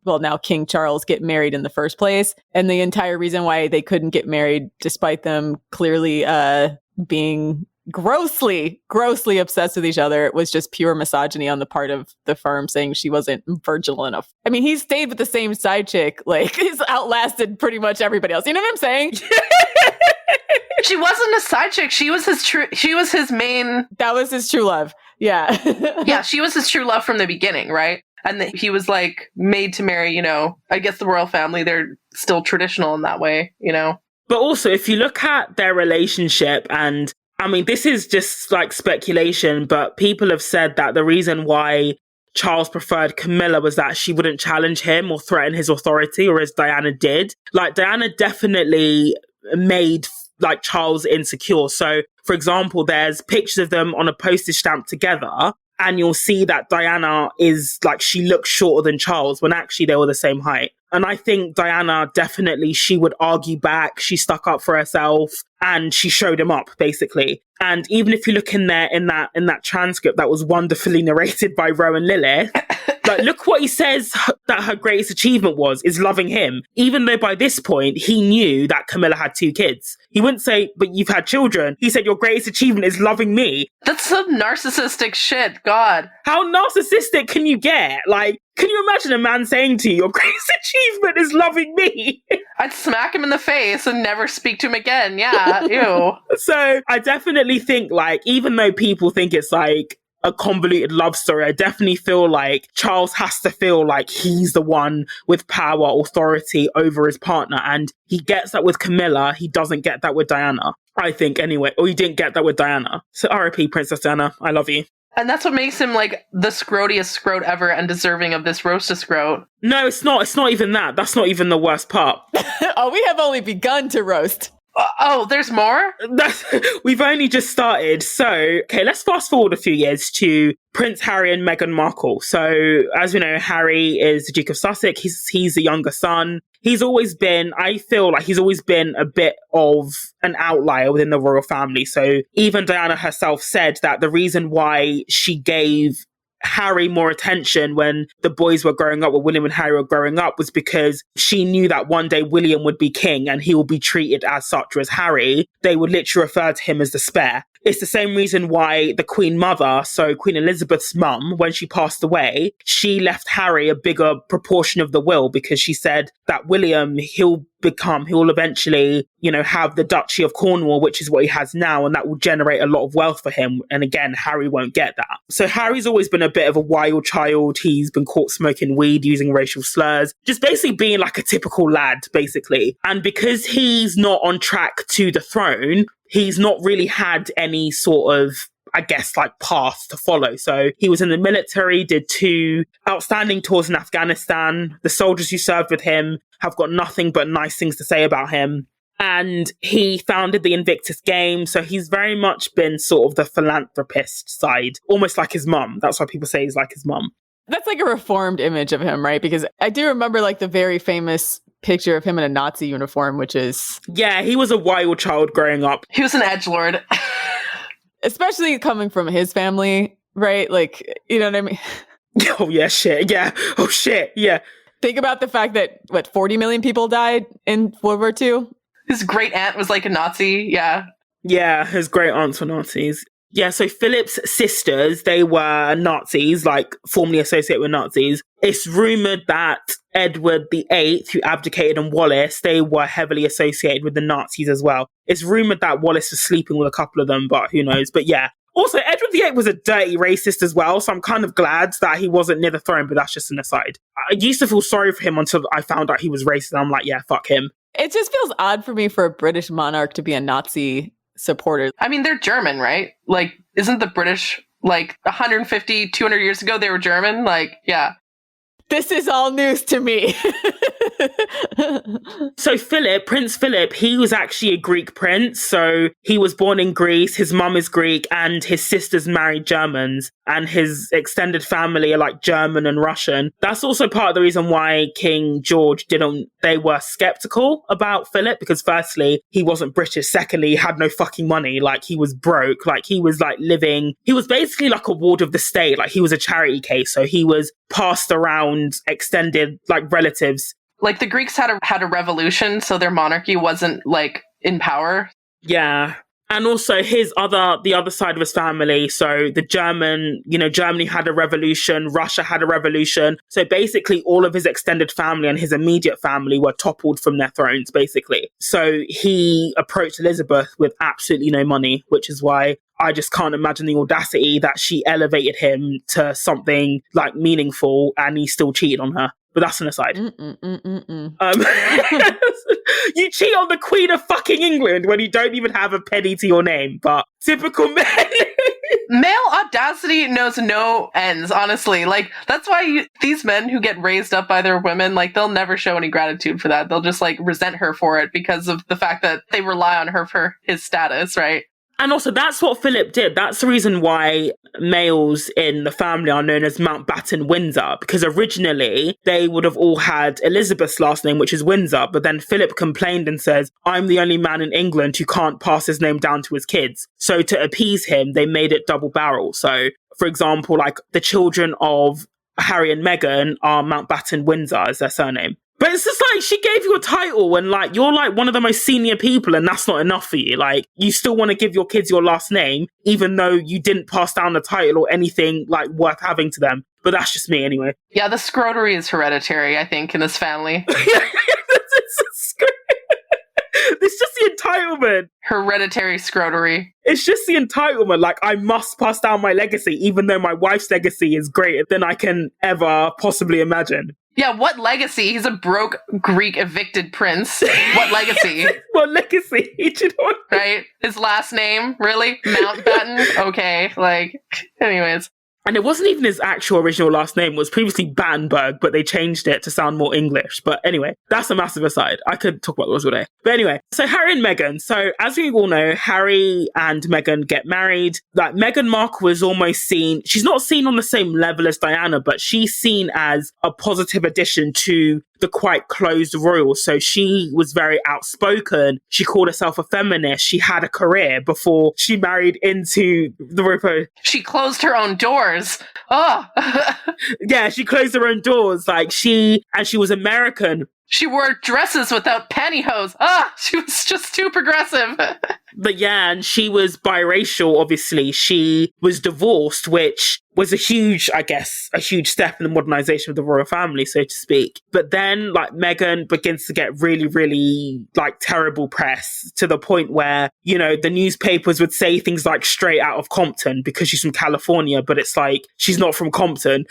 now King Charles, get married in the first place. And the entire reason why they couldn't get married, despite them clearly being grossly obsessed with each other, was just pure misogyny on the part of the firm, saying she wasn't virginal enough. I mean, he stayed with the same side chick, like he's outlasted pretty much everybody else. You know what I'm saying? She wasn't a side chick. She was his main. That was his true love. Yeah. Yeah, she was his true love from the beginning, right? And he was like made to marry, you know, I guess the royal family, they're still traditional in that way, you know? But also, if you look at their relationship, and I mean, this is just like speculation, but people have said that the reason why Charles preferred Camilla was that she wouldn't challenge him or threaten his authority, or as Diana did. Like, Diana definitely made like Charles insecure. So, for example, there's pictures of them on a postage stamp together, and you'll see that Diana is like, she looks shorter than Charles when actually they were the same height. And I think Diana definitely, she would argue back. She stuck up for herself and she showed him up, basically. And even if you look in there, in that transcript that was wonderfully narrated by Rowan Lilith, like, look what he says that her greatest achievement is loving him. Even though by this point, he knew that Camilla had 2 kids. He wouldn't say, but you've had children. He said, your greatest achievement is loving me. That's some narcissistic shit, God. How narcissistic can you get? Like, can you imagine a man saying to you, your greatest achievement is loving me? I'd smack him in the face and never speak to him again. Yeah, ew. So I definitely think, like, even though people think it's like a convoluted love story, I definitely feel like Charles has to feel like he's the one with power, authority over his partner. And he gets that with Camilla. He doesn't get that with Diana, I think, anyway. Or he didn't get that with Diana. So R.I.P. Princess Diana. I love you. And that's what makes him like the scrotiest scrote ever and deserving of this roast a scrote. No, it's not. It's not even that. That's not even the worst part. Oh, we have only begun to roast. Oh, there's more? We've only just started. So, okay, let's fast forward a few years to Prince Harry and Meghan Markle. So, as we know, Harry is the Duke of Sussex. He's the younger son. I feel like he's always been a bit of an outlier within the royal family. So even Diana herself said that the reason why she gave Harry more attention when the boys were growing up, or William and Harry were growing up, was because she knew that one day William would be king and he will be treated as such. As Harry, they would literally refer to him as the spare. It's the same reason why the Queen Mother, so Queen Elizabeth's mum, when she passed away, she left Harry a bigger proportion of the will, because she said that William, he'll eventually, have the Duchy of Cornwall, which is what he has now, and that will generate a lot of wealth for him. And again, Harry won't get that. So Harry's always been a bit of a wild child. He's been caught smoking weed, using racial slurs, just basically being like a typical lad, basically. And because he's not on track to the throne, he's not really had any sort of, I guess, like path to follow. So he was in the military, did 2 outstanding tours in Afghanistan. The soldiers who served with him have got nothing but nice things to say about him. And he founded the Invictus Games. So he's very much been sort of the philanthropist side, almost like his mum. That's why people say he's like his mum. That's like a reformed image of him, right? Because I do remember like the very famous picture of him in a Nazi uniform, which is... Yeah, he was a wild child growing up. He was an edgelord. Especially coming from his family, right? Like, you know what I mean? Oh, yeah, shit. Yeah. Oh, shit. Yeah. Think about the fact that, 40 million people died in World War II? His great aunt was like a Nazi. Yeah. Yeah, his great aunts were Nazis. Yeah, so Philip's sisters, they were Nazis, like formerly associated with Nazis. It's rumoured that Edward VIII, who abdicated on Wallace, they were heavily associated with the Nazis as well. It's rumoured that Wallace was sleeping with a couple of them, but who knows? But yeah. Also, Edward VIII was a dirty racist as well, so I'm kind of glad that he wasn't near the throne, but that's just an aside. I used to feel sorry for him until I found out he was racist, and I'm like, yeah, fuck him. It just feels odd for me for a British monarch to be a Nazi supporter. I mean, they're German, right? Like, isn't the British, like, 150, 200 years ago, they were German? Like, yeah. This is all news to me. So Philip, Prince Philip, he was actually a Greek prince. So he was born in Greece, his mum is Greek, and his sisters married Germans, and his extended family are like German and Russian. That's also part of the reason why King George they were skeptical about Philip, because firstly, he wasn't British. Secondly, he had no fucking money. Like, he was broke. Like, he was basically like a ward of the state. Like, he was a charity case. So he was passed around extended like relatives. Like, the Greeks had a revolution, so their monarchy wasn't like in power. Yeah. And also the other side of his family. So Germany had a revolution, Russia had a revolution. So basically all of his extended family and his immediate family were toppled from their thrones, basically. So he approached Elizabeth with absolutely no money, which is why I just can't imagine the audacity that she elevated him to something like meaningful and he still cheated on her. But that's an aside. You cheat on the Queen of fucking England when you don't even have a penny to your name, but typical men. Male audacity knows no ends, honestly. Like, that's why these men who get raised up by their women, like, they'll never show any gratitude for that. They'll just, like, resent her for it because of the fact that they rely on her for his status, right? And also, that's what Philip did. That's the reason why males in the family are known as Mountbatten Windsor, because originally they would have all had Elizabeth's last name, which is Windsor. But then Philip complained and says, I'm the only man in England who can't pass his name down to his kids. So to appease him, they made it double barrel. So, for example, like the children of Harry and Meghan are Mountbatten Windsor as their surname. But it's just like, she gave you a title and like, you're like one of the most senior people and that's not enough for you. Like, you still want to give your kids your last name, even though you didn't pass down the title or anything like worth having to them. But that's just me anyway. Yeah, the scrotery is hereditary, I think, in this family. It's just the entitlement. Hereditary scrotery. It's just the entitlement. Like, I must pass down my legacy, even though my wife's legacy is greater than I can ever possibly imagine. Yeah, what legacy? He's a broke Greek evicted prince. What legacy? What legacy? Do you know what I mean? Right? His last name? Really? Mountbatten? Okay, like, anyways. And it wasn't even his actual original last name. It was previously Battenberg, but they changed it to sound more English. But anyway, that's a massive aside. I could talk about those all day. But anyway, so Harry and Meghan. So as we all know, Harry and Meghan get married. Like, Meghan Markle was almost seen, she's not seen on the same level as Diana, but she's seen as a positive addition to the quite closed royals. So she was very outspoken. She called herself a feminist. She had a career before she married into the royal. She closed her own doors. Oh. Yeah, she closed her own doors. Like, she was American. She wore dresses without pantyhose. She was just too progressive. But yeah, and she was biracial, obviously. She was divorced, which was a huge step in the modernization of the royal family, so to speak. But then, like, Meghan begins to get really, really, like, terrible press to the point where, you know, the newspapers would say things like straight out of Compton because she's from California, but it's like, she's not from Compton.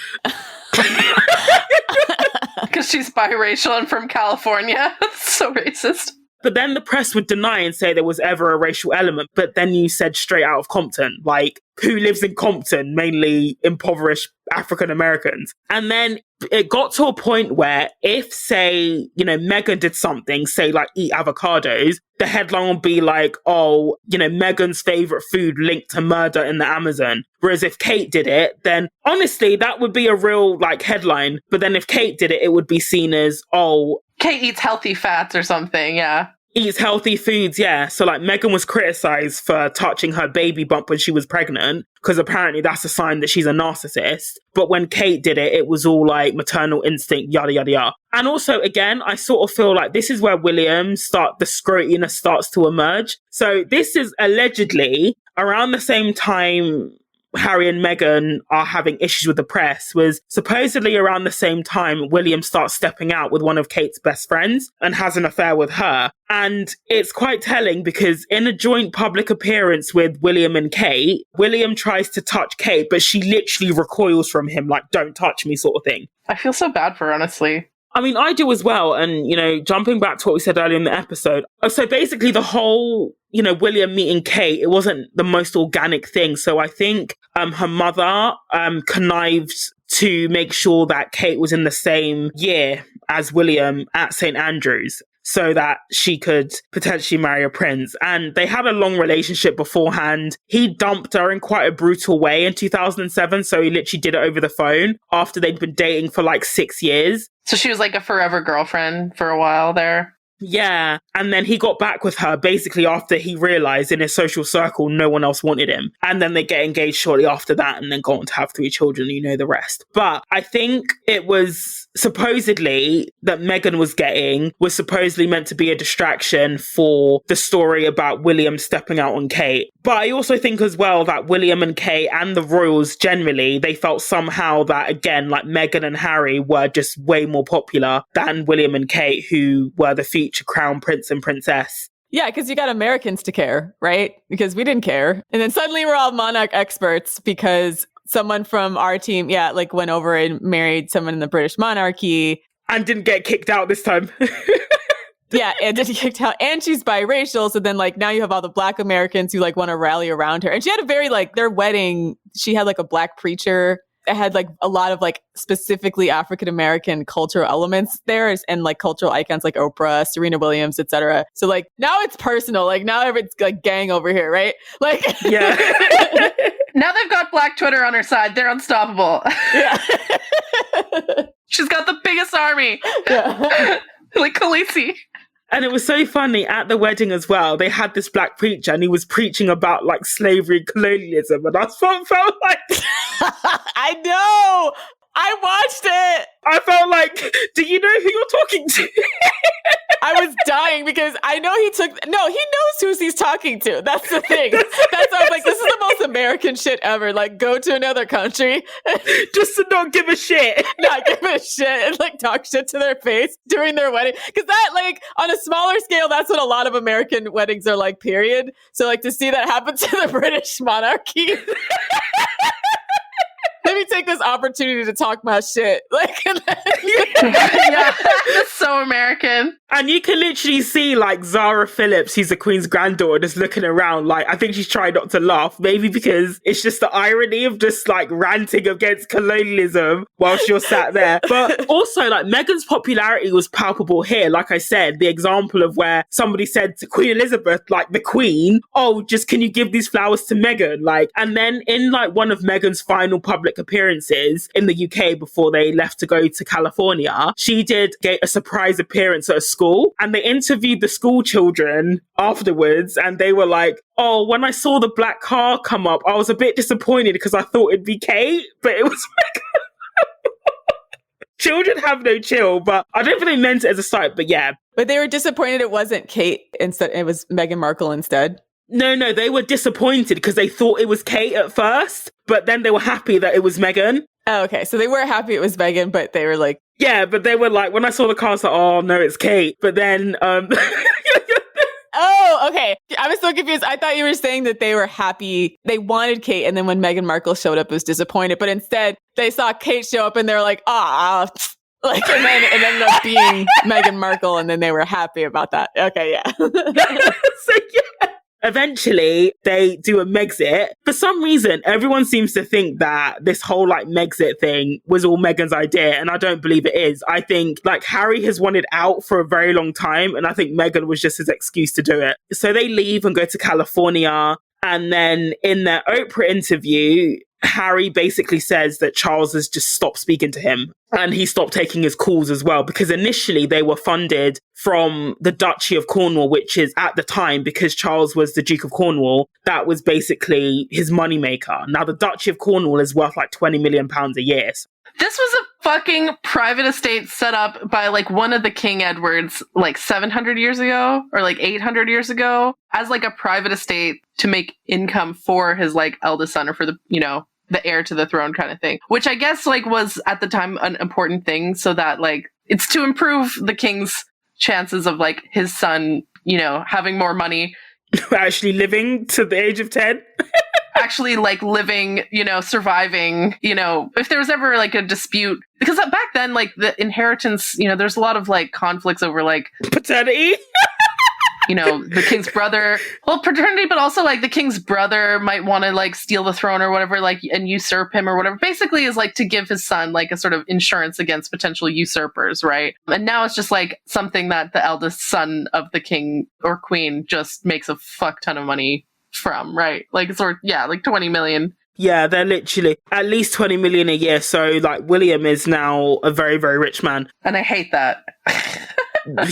Because she's biracial and from California. That's so racist. But then the press would deny and say there was ever a racial element. But then you said straight out of Compton. Like, who lives in Compton? Mainly impoverished African Americans. And then it got to a point where if, say, you know, Meghan did something, say like eat avocados, the headline would be like, oh, you know, Meghan's favorite food linked to murder in the Amazon. Whereas if Kate did it, then honestly, that would be a real like headline. But then if Kate did it, it would be seen as, oh, Kate eats healthy fats or something, yeah. Eats healthy foods, yeah. So like Meghan was criticized for touching her baby bump when she was pregnant, because apparently that's a sign that she's a narcissist. But when Kate did it, it was all like maternal instinct, yada, yada, yada. And also, again, I sort of feel like this is where the scrotiness starts to emerge. So this is allegedly around the same time Harry and Meghan are having issues with the press, was supposedly around the same time William starts stepping out with one of Kate's best friends and has an affair with her. And it's quite telling because in a joint public appearance with William and Kate, William tries to touch Kate, but she literally recoils from him, like, don't touch me sort of thing. I feel so bad for her, honestly. I mean, I do as well. And, you know, jumping back to what we said earlier in the episode. So basically the whole, you know, William meeting Kate, it wasn't the most organic thing. So I think her mother connived to make sure that Kate was in the same year as William at St. Andrews, so that she could potentially marry a prince. And they had a long relationship beforehand. He dumped her in quite a brutal way in 2007. So he literally did it over the phone after they'd been dating for like 6 years. So she was like a forever girlfriend for a while there. Yeah. And then he got back with her basically after he realized in his social circle no one else wanted him. And then they get engaged shortly after that and then go on to have 3 children. You know the rest. But I think it was supposedly that Meghan was supposedly meant to be a distraction for the story about William stepping out on Kate. But I also think as well that William and Kate and the royals generally, they felt somehow that, again, like Meghan and Harry were just way more popular than William and Kate, who were the future crown prince and princess. Yeah, because you got Americans to care, right? Because we didn't care. And then suddenly we're all monarch experts because someone from our team, went over and married someone in the British monarchy. And didn't get kicked out this time. Yeah, and didn't get kicked out. And she's biracial. So then, now you have all the Black Americans who, want to rally around her. And she had a very, their wedding, she had, a Black preacher. It had, a lot of, specifically African-American cultural elements there and, cultural icons like Oprah, Serena Williams, etc. So, now it's personal. Now it's, gang over here, right? Yeah. Now they've got Black Twitter on her side. They're unstoppable. Yeah. She's got the biggest army. Yeah. Like Khaleesi. And it was so funny at the wedding as well. They had this Black preacher and he was preaching about slavery and colonialism. And I felt like... I know! I watched it! I felt like, do you know who you're talking to? I was dying because I know he knows who he's talking to. That's the thing. That's why I was like, this is the most American shit ever. Go to another country. Just to not give a shit. Not give a shit and talk shit to their face during their wedding. Because that, on a smaller scale, that's what a lot of American weddings are like, period. So, to see that happen to the British monarchy. Let me take this opportunity to talk my shit. Yeah, that's so American. And you can literally see Zara Phillips, who's the Queen's granddaughter, just looking around. I think she's trying not to laugh, maybe because it's just the irony of just ranting against colonialism whilst you're sat there. But also Meghan's popularity was palpable here. Like I said, the example of where somebody said to Queen Elizabeth, the Queen, oh, just can you give these flowers to Meghan? And then in one of Meghan's final public appearances in the UK before they left to go to California, she did get a surprise appearance at a school and they interviewed the school children afterwards and they were like, oh, when I saw the black car come up, I was a bit disappointed because I thought it'd be Kate, but it was children have no chill, but I don't think they meant it as a slight, but yeah. But they were disappointed it wasn't Kate instead, it was Meghan Markle instead. No, they were disappointed because they thought it was Kate at first, but then they were happy that it was Meghan. Oh, okay. So they were happy it was Meghan, but they were like... Yeah, but they were when I saw the car, I was like, oh, no, it's Kate. But then... Oh, okay. I was so confused. I thought you were saying that they were happy. They wanted Kate, and then when Meghan Markle showed up, it was disappointed. But instead, they saw Kate show up, and they were like, and then it ended up being Meghan Markle, and then they were happy about that. Okay, yeah. So, yeah. Eventually, they do a Megxit. For some reason, everyone seems to think that this whole Megxit thing was all Meghan's idea, and I don't believe it is. I think Harry has wanted out for a very long time, and I think Meghan was just his excuse to do it. So they leave and go to California, and then in their Oprah interview, Harry basically says that Charles has just stopped speaking to him and he stopped taking his calls as well, because initially they were funded from the Duchy of Cornwall, which is at the time, because Charles was the Duke of Cornwall, that was basically his moneymaker. Now the Duchy of Cornwall is worth like £20 million a year. This was a fucking private estate set up by like one of the King Edwards like 700 years ago or like 800 years ago as like a private estate to make income for his like eldest son, or for the, you know, the heir to the throne kind of thing, which I guess like was at the time an important thing, so that like it's to improve the king's chances of like his son, you know, having more money. Actually living to the age of 10. Actually like living, you know, surviving, you know, if there was ever like a dispute, because back then like the inheritance, you know, there's a lot of like conflicts over like paternity. You know, the king's brother, well, paternity, but also like the king's brother might want to like steal the throne or whatever, like, and usurp him or whatever. Basically is like to give his son like a sort of insurance against potential usurpers, right? And now it's just like something that the eldest son of the king or queen just makes a fuck ton of money from, right? Like it's like 20 million. Yeah, they're literally at least 20 million a year. So like William is now a very, very rich man. And I hate that.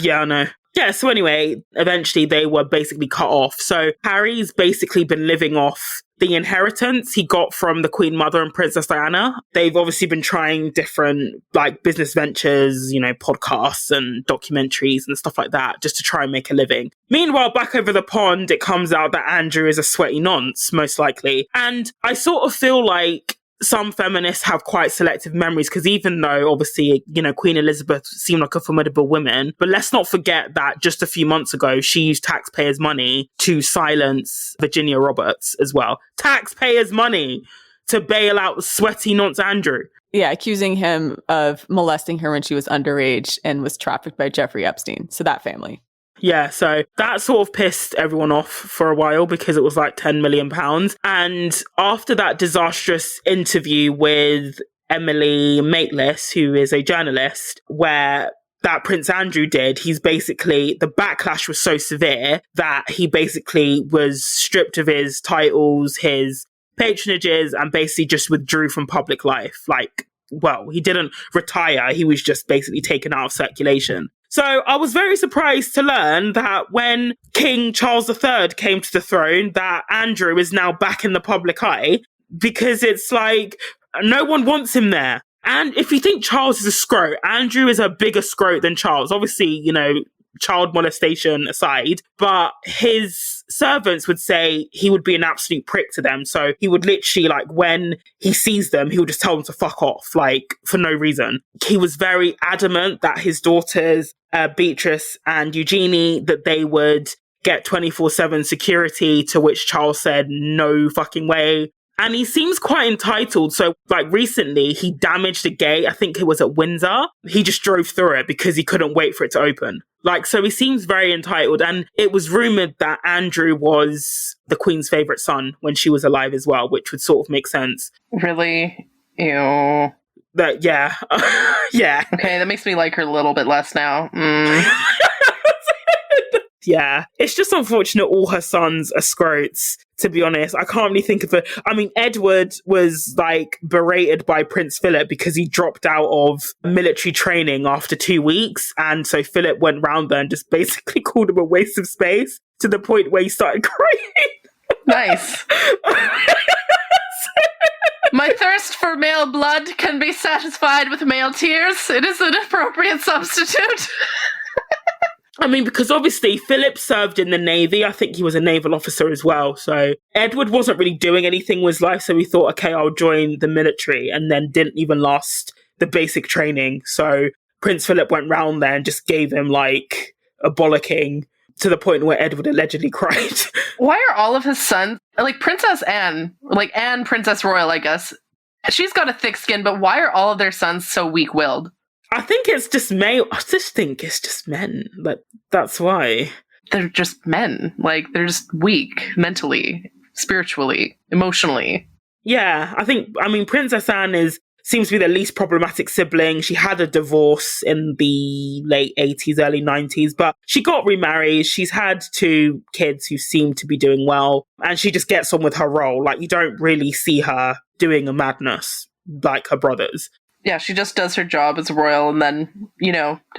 Yeah, I know. Yeah, so anyway, eventually they were basically cut off. So Harry's basically been living off the inheritance he got from the Queen Mother and Princess Diana. They've obviously been trying different like business ventures, you know, podcasts and documentaries and stuff like that, just to try and make a living. Meanwhile, back over the pond, it comes out that Andrew is a sweaty nonce, most likely. And I sort of feel like some feminists have quite selective memories, because even though obviously, you know, Queen Elizabeth seemed like a formidable woman, but let's not forget that just a few months ago, she used taxpayers' money to silence Virginia Roberts as well. Taxpayers' money to bail out sweaty nonce Andrew. Yeah, accusing him of molesting her when she was underage and was trafficked by Jeffrey Epstein. So that family. Yeah, so that sort of pissed everyone off for a while, because it was like £10 million. And after that disastrous interview with Emily Maitlis, who is a journalist, where that Prince Andrew did, he's basically, the backlash was so severe that he basically was stripped of his titles, his patronages, and basically just withdrew from public life. Like, well, he didn't retire, he was just basically taken out of circulation. So I was very surprised to learn that when King Charles III came to the throne, that Andrew is now back in the public eye, because it's like, no one wants him there. And if you think Charles is a scrote, Andrew is a bigger scrote than Charles. Obviously, you know, child molestation aside, but his servants would say he would be an absolute prick to them. So he would literally, like, when he sees them, he would just tell them to fuck off, like, for no reason. He was very adamant that his daughters, Beatrice and Eugenie, that they would get 24/7 security, to which Charles said, no fucking way. And he seems quite entitled. So, like, recently he damaged a gate. I think it was at Windsor. He just drove through it because he couldn't wait for it to open. Like, so he seems very entitled. And it was rumored that Andrew was the Queen's favorite son when she was alive as well, which would sort of make sense. Really? Ew. That, yeah. Yeah. Okay, that makes me like her a little bit less now. Yeah, it's just unfortunate all her sons are scrotes, to be honest. I can't really think of it. I mean, Edward was like berated by Prince Philip because he dropped out of military training after 2 weeks. And so Philip went round there and just basically called him a waste of space, to the point where he started crying. Nice. My thirst for male blood can be satisfied with male tears. It is an appropriate substitute. I mean, because obviously Philip served in the Navy. I think he was a naval officer as well. So Edward wasn't really doing anything with his life. So he thought, okay, I'll join the military, and then didn't even last the basic training. So Prince Philip went round there and just gave him like a bollocking, to the point where Edward allegedly cried. Why are all of his sons, like Princess Anne, like Anne, Princess Royal, I guess, she's got a thick skin, but why are all of their sons so weak-willed? I think it's just male. I just think it's just men. Like, that's why. They're just men. Like, they're just weak mentally, spiritually, emotionally. Yeah, I mean, Princess Anne is seems to be the least problematic sibling. She had a divorce in the late 80s, early 90s, but she got remarried. She's had 2 kids who seem to be doing well, and she just gets on with her role. Like, you don't really see her doing a madness like her brothers. Yeah, she just does her job as a royal and then,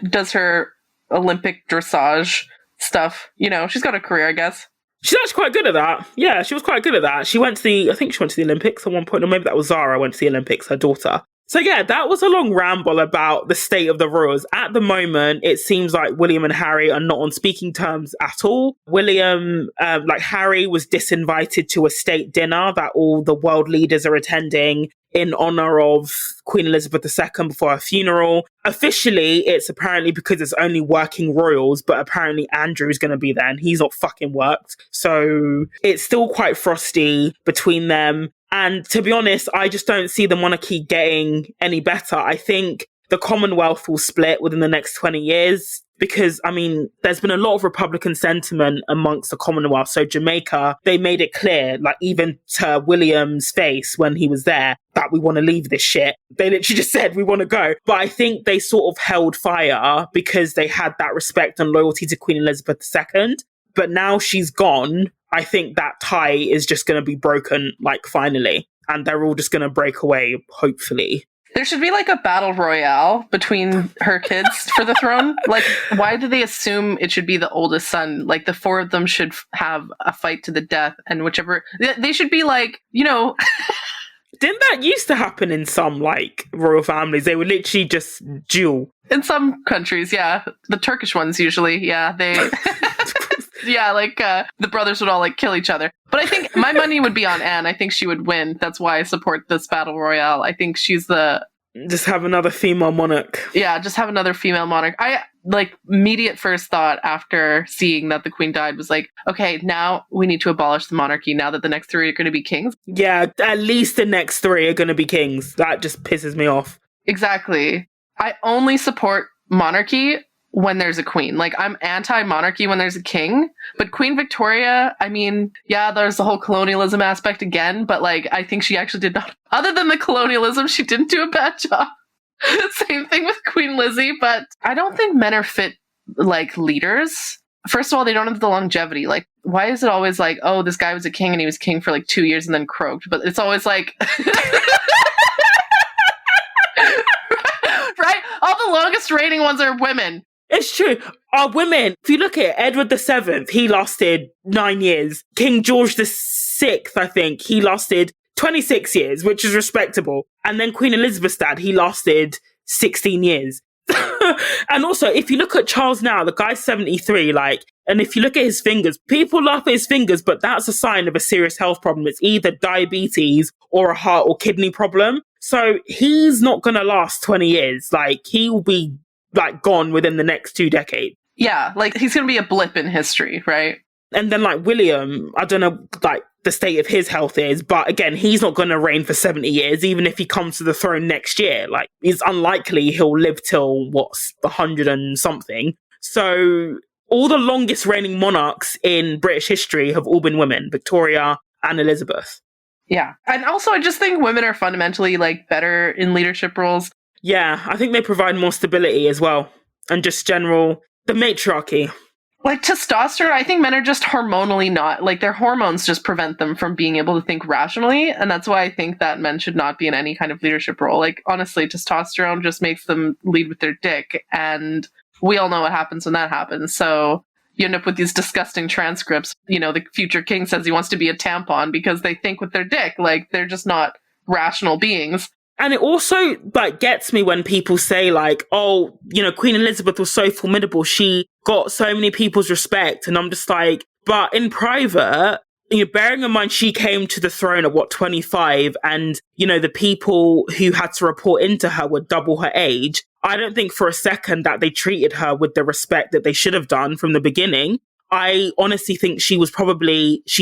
does her Olympic dressage stuff. She's got a career, I guess. She's actually quite good at that. Yeah, she was quite good at that. I think she went to the Olympics at one point, or maybe that was Zara went to the Olympics, her daughter. So yeah, that was a long ramble about the state of the royals. At the moment, it seems like William and Harry are not on speaking terms at all. Harry was disinvited to a state dinner that all the world leaders are attending in honor of Queen Elizabeth II before her funeral. Officially, it's apparently because it's only working royals, but apparently Andrew's going to be there and he's not fucking worked. So it's still quite frosty between them. And to be honest, I just don't see the monarchy getting any better. I think the Commonwealth will split within the next 20 years because, there's been a lot of Republican sentiment amongst the Commonwealth. So Jamaica, they made it clear, like even to William's face when he was there, that we want to leave this shit. They literally just said, we want to go. But I think they sort of held fire because they had that respect and loyalty to Queen Elizabeth II. But now she's gone, I think that tie is just going to be broken, finally. And they're all just going to break away, hopefully. There should be a battle royale between her kids for the throne. Why do they assume it should be the oldest son? The 4 of them should have a fight to the death, and whichever... They should be Didn't that used to happen in some, royal families? They would literally just duel. In some countries, yeah. The Turkish ones usually, yeah. They... Yeah, the brothers would all kill each other. But I think my money would be on Anne. I think she would win. That's why I support this battle royale. I think she's the... Just have another female monarch. Yeah, just have another female monarch. I, immediate first thought after seeing that the queen died was okay, now we need to abolish the monarchy now that the next 3 are going to be kings. Yeah, at least the next 3 are going to be kings. That just pisses me off. Exactly. I only support monarchy when there's a queen. I'm anti-monarchy when there's a king, but Queen Victoria, yeah, there's the whole colonialism aspect again, but I think she actually did not, other than the colonialism, she didn't do a bad job. Same thing with Queen Lizzie, but I don't think men are fit leaders. First of all, they don't have the longevity. Why is it always oh, this guy was a king and he was king for 2 years and then croaked, but it's always right? All the longest reigning ones are women. It's true. Our women, if you look at it, Edward VII, he lasted 9 years. King George VI, I think, he lasted 26 years, which is respectable. And then Queen Elizabeth's dad, he lasted 16 years. And also, if you look at Charles now, the guy's 73, and if you look at his fingers, people laugh at his fingers, but that's a sign of a serious health problem. It's either diabetes or a heart or kidney problem. So he's not going to last 20 years. He will be gone within the next 2 decades. Yeah, he's going to be a blip in history, right? And then William, I don't know the state of his health is, but again, he's not going to reign for 70 years, even if he comes to the throne next year. It's unlikely he'll live till 100 and something. So all the longest reigning monarchs in British history have all been women, Victoria and Elizabeth. Yeah. And also I just think women are fundamentally better in leadership roles. Yeah, I think they provide more stability as well. And just the matriarchy. Testosterone, I think men are just hormonally not, their hormones just prevent them from being able to think rationally. And that's why I think that men should not be in any kind of leadership role. Honestly, testosterone just makes them lead with their dick. And we all know what happens when that happens. So you end up with these disgusting transcripts. The future king says he wants to be a tampon because they think with their dick. They're just not rational beings. And it also gets me when people say oh, Queen Elizabeth was so formidable. She got so many people's respect. And I'm just but in private, bearing in mind she came to the throne at 25 and, the people who had to report into her were double her age. I don't think for a second that they treated her with the respect that they should have done from the beginning. I honestly think she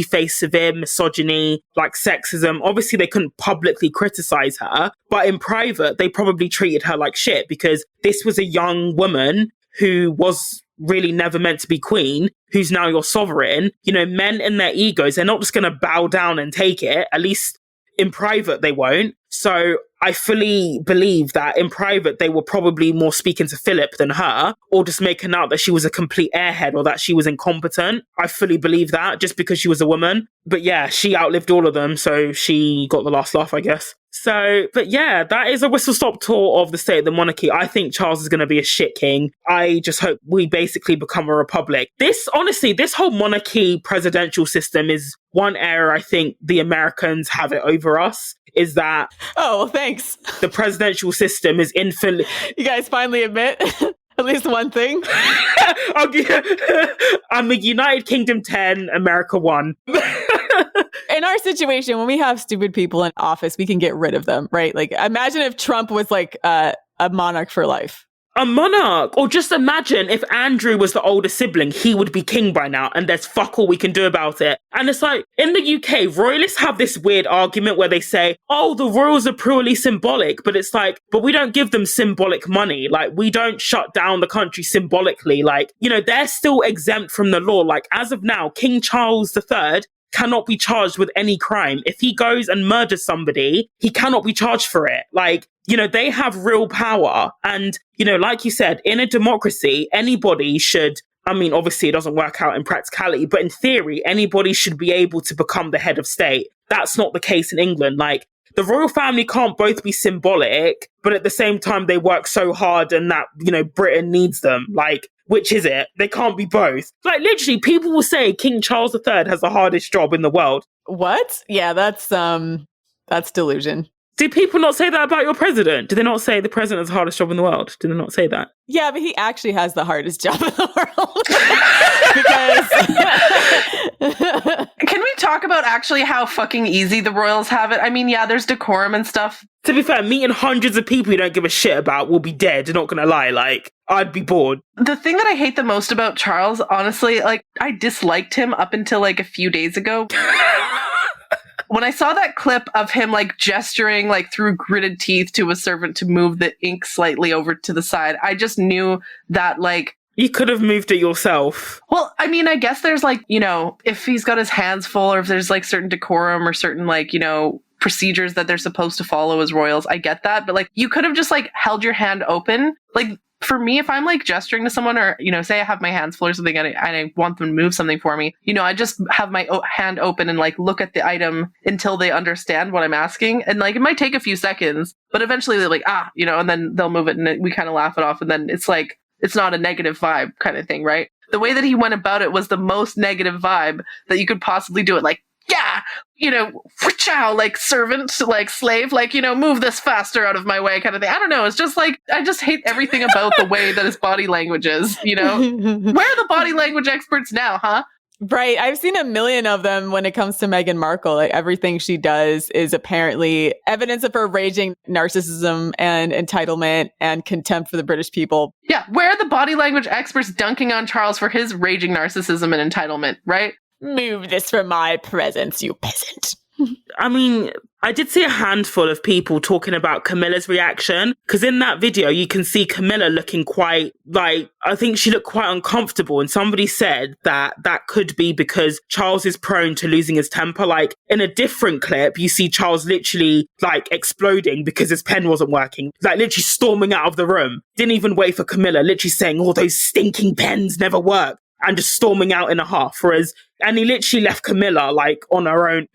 faced severe misogyny, sexism. Obviously, they couldn't publicly criticize her, but in private, they probably treated her like shit because this was a young woman who was really never meant to be queen, who's now your sovereign. Men in their egos, they're not just going to bow down and take it. At least in private, they won't. So I fully believe that in private, they were probably more speaking to Philip than her, or just making out that she was a complete airhead or that she was incompetent. I fully believe that just because she was a woman. But yeah, she outlived all of them, so she got the last laugh, I guess. So, but yeah, that is a whistle-stop tour of the state of the monarchy. I think Charles is going to be a shit king. I just hope we basically become a republic. Honestly, this whole monarchy presidential system is one area I think the Americans have it over us, is that... Oh, well, thanks. The presidential system is infinitely... You guys finally admit at least one thing? I'm a United Kingdom 10, America 1. In our situation, when we have stupid people in office, we can get rid of them, right? Like, imagine if Trump was like a monarch for life. A monarch. Or just imagine if Andrew was the older sibling, he would be king by now, and there's fuck all we can do about it. And it's like, in the UK, royalists have this weird argument where they say, oh, the royals are purely symbolic, but it's like, but we don't give them symbolic money. Like, we don't shut down the country symbolically. Like, you know, they're still exempt from the law. Like, as of now, King Charles III cannot be charged with any crime. If he goes and murders somebody, he cannot be charged for it. Like, you know, they have real power. And, you know, like you said, in a democracy, anybody should, I mean, obviously it doesn't work out in practicality, but in theory, anybody should be able to become the head of state. That's not the case in England. Like, the royal family can't both be symbolic, but at the same time, they work so hard and that, you know, Britain needs them. Like, which is it? They can't be both. Like, literally, people will say King Charles III has the hardest job in the world. What? Yeah, that's delusion. Do people not say that about your president? Do they not say the president has the hardest job in the world? Do they not say that? Yeah, but he actually has the hardest job in the world. Because Can we talk about actually how fucking easy the royals have it? I mean, yeah, there's decorum and stuff. To be fair, meeting hundreds of people you don't give a shit about will be dead, not gonna lie. Like, I'd be bored. The thing that I hate the most about Charles, honestly, like, I disliked him up until like a few days ago. When I saw that clip of him like gesturing like through gritted teeth to a servant to move the ink slightly over to the side, I just knew that like... You could have moved it yourself. Well, I mean, I guess there's like, you know, if he's got his hands full or if there's like certain decorum or certain like, you know, procedures that they're supposed to follow as royals, I get that. But like, you could have just like held your hand open. Like, for me, if I'm like gesturing to someone or, you know, say I have my hands full or something and I want them to move something for me, you know, I just have my hand open and like look at the item until they understand what I'm asking. And like, it might take a few seconds, but eventually they're like, you know, and then they'll move it and we kind of laugh it off. And then it's like, it's not a negative vibe kind of thing, right? The way that he went about it was the most negative vibe that you could possibly do it. Like, yeah, you know, chow, like servant, like slave, like, you know, move this faster out of my way kind of thing. I don't know. It's just like, I just hate everything about the way that his body language is, you know? Where are the body language experts now, huh? Right. I've seen a million of them when it comes to Meghan Markle. Like, everything she does is apparently evidence of her raging narcissism and entitlement and contempt for the British people. Yeah. Where are the body language experts dunking on Charles for his raging narcissism and entitlement, right? Move this from my presence, you peasant. I mean, I did see a handful of people talking about Camilla's reaction, because in that video, you can see Camilla looking quite, like, I think she looked quite uncomfortable. And somebody said that that could be because Charles is prone to losing his temper. Like, in a different clip, you see Charles literally, like, exploding because his pen wasn't working. Like, literally storming out of the room. Didn't even wait for Camilla, literally saying, oh, those stinking pens never work. And just storming out in a huff. And he literally left Camilla, like, on her own.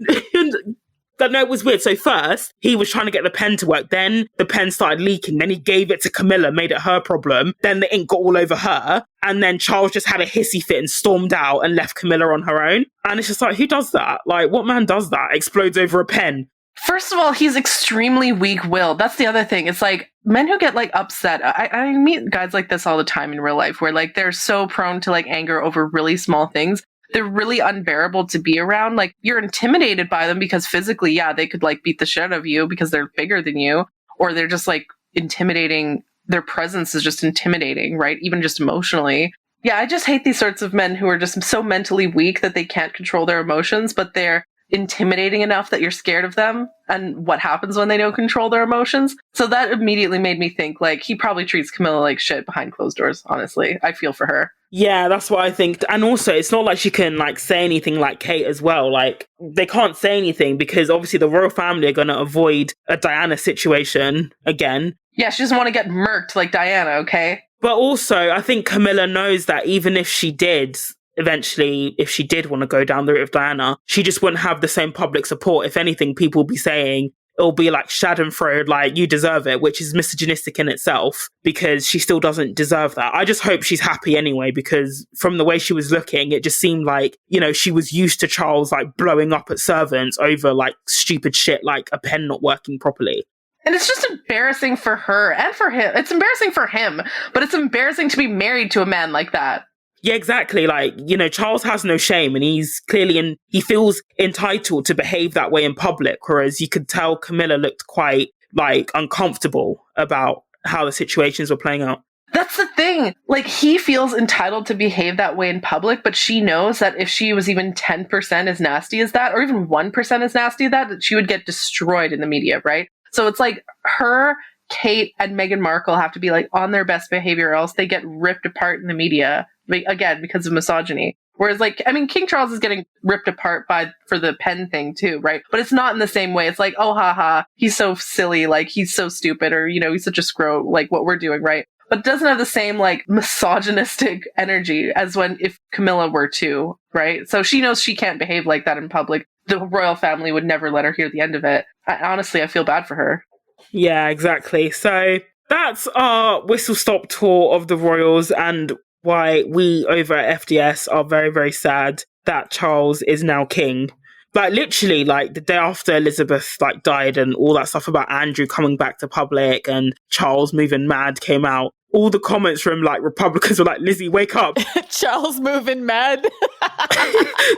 But no, it was weird. So first, he was trying to get the pen to work. Then the pen started leaking. Then he gave it to Camilla, made it her problem. Then the ink got all over her. And then Charles just had a hissy fit and stormed out and left Camilla on her own. And it's just like, who does that? Like, what man does that? Explodes over a pen. First of all, he's extremely weak-willed. That's the other thing. It's like men who get like upset. I meet guys like this all the time in real life where like they're so prone to like anger over really small things. They're really unbearable to be around. Like, you're intimidated by them because physically, yeah, they could like beat the shit out of you because they're bigger than you, or they're just like intimidating. Their presence is just intimidating, right? Even just emotionally. Yeah, I just hate these sorts of men who are just so mentally weak that they can't control their emotions, but they're intimidating enough that you're scared of them and what happens when they don't control their emotions. So that immediately made me think like he probably treats Camilla like shit behind closed doors. Honestly, I feel for her. Yeah, that's what I think. And also, it's not like she can like say anything like Kate as well. Like, they can't say anything because obviously the royal family are going to avoid a Diana situation again. Yeah, she doesn't want to get murked like Diana, okay? But also, I think Camilla knows that even if she did, eventually, if she did want to go down the route of Diana, she just wouldn't have the same public support. If anything, people will be saying, it'll be like Schadenfreude, like, you deserve it, which is misogynistic in itself because she still doesn't deserve that. I just hope she's happy anyway, because from the way she was looking, it just seemed like, you know, she was used to Charles like blowing up at servants over like stupid shit like a pen not working properly. And it's just embarrassing for her and for him. It's embarrassing for him, but it's embarrassing to be married to a man like that. Yeah, exactly. Like, you know, Charles has no shame and he's clearly he feels entitled to behave that way in public. Whereas you could tell Camilla looked quite like uncomfortable about how the situations were playing out. That's the thing. Like, he feels entitled to behave that way in public, but she knows that if she was even 10% as nasty as that, or even 1% as nasty as that she would get destroyed in the media, right? So it's like her, Kate, and Meghan Markle have to be like on their best behavior, or else they get ripped apart in the media. Again, because of misogyny. Whereas, like, I mean, King Charles is getting ripped apart for the pen thing too, right? But it's not in the same way. It's like, oh, haha, he's so silly, like, he's so stupid, or, you know, he's such a scrote, like what we're doing, right? But it doesn't have the same, like, misogynistic energy as if Camilla were to, right? So she knows she can't behave like that in public. The royal family would never let her hear the end of it. Honestly, I feel bad for her. Yeah, exactly. So that's our whistle-stop tour of the royals and why we over at FDS are very, very sad that Charles is now king. Like, literally, like, the day after Elizabeth, like, died and all that stuff about Andrew coming back to public and Charles moving mad came out, all the comments from, like, Republicans were like, Lizzie, wake up. Charles moving mad.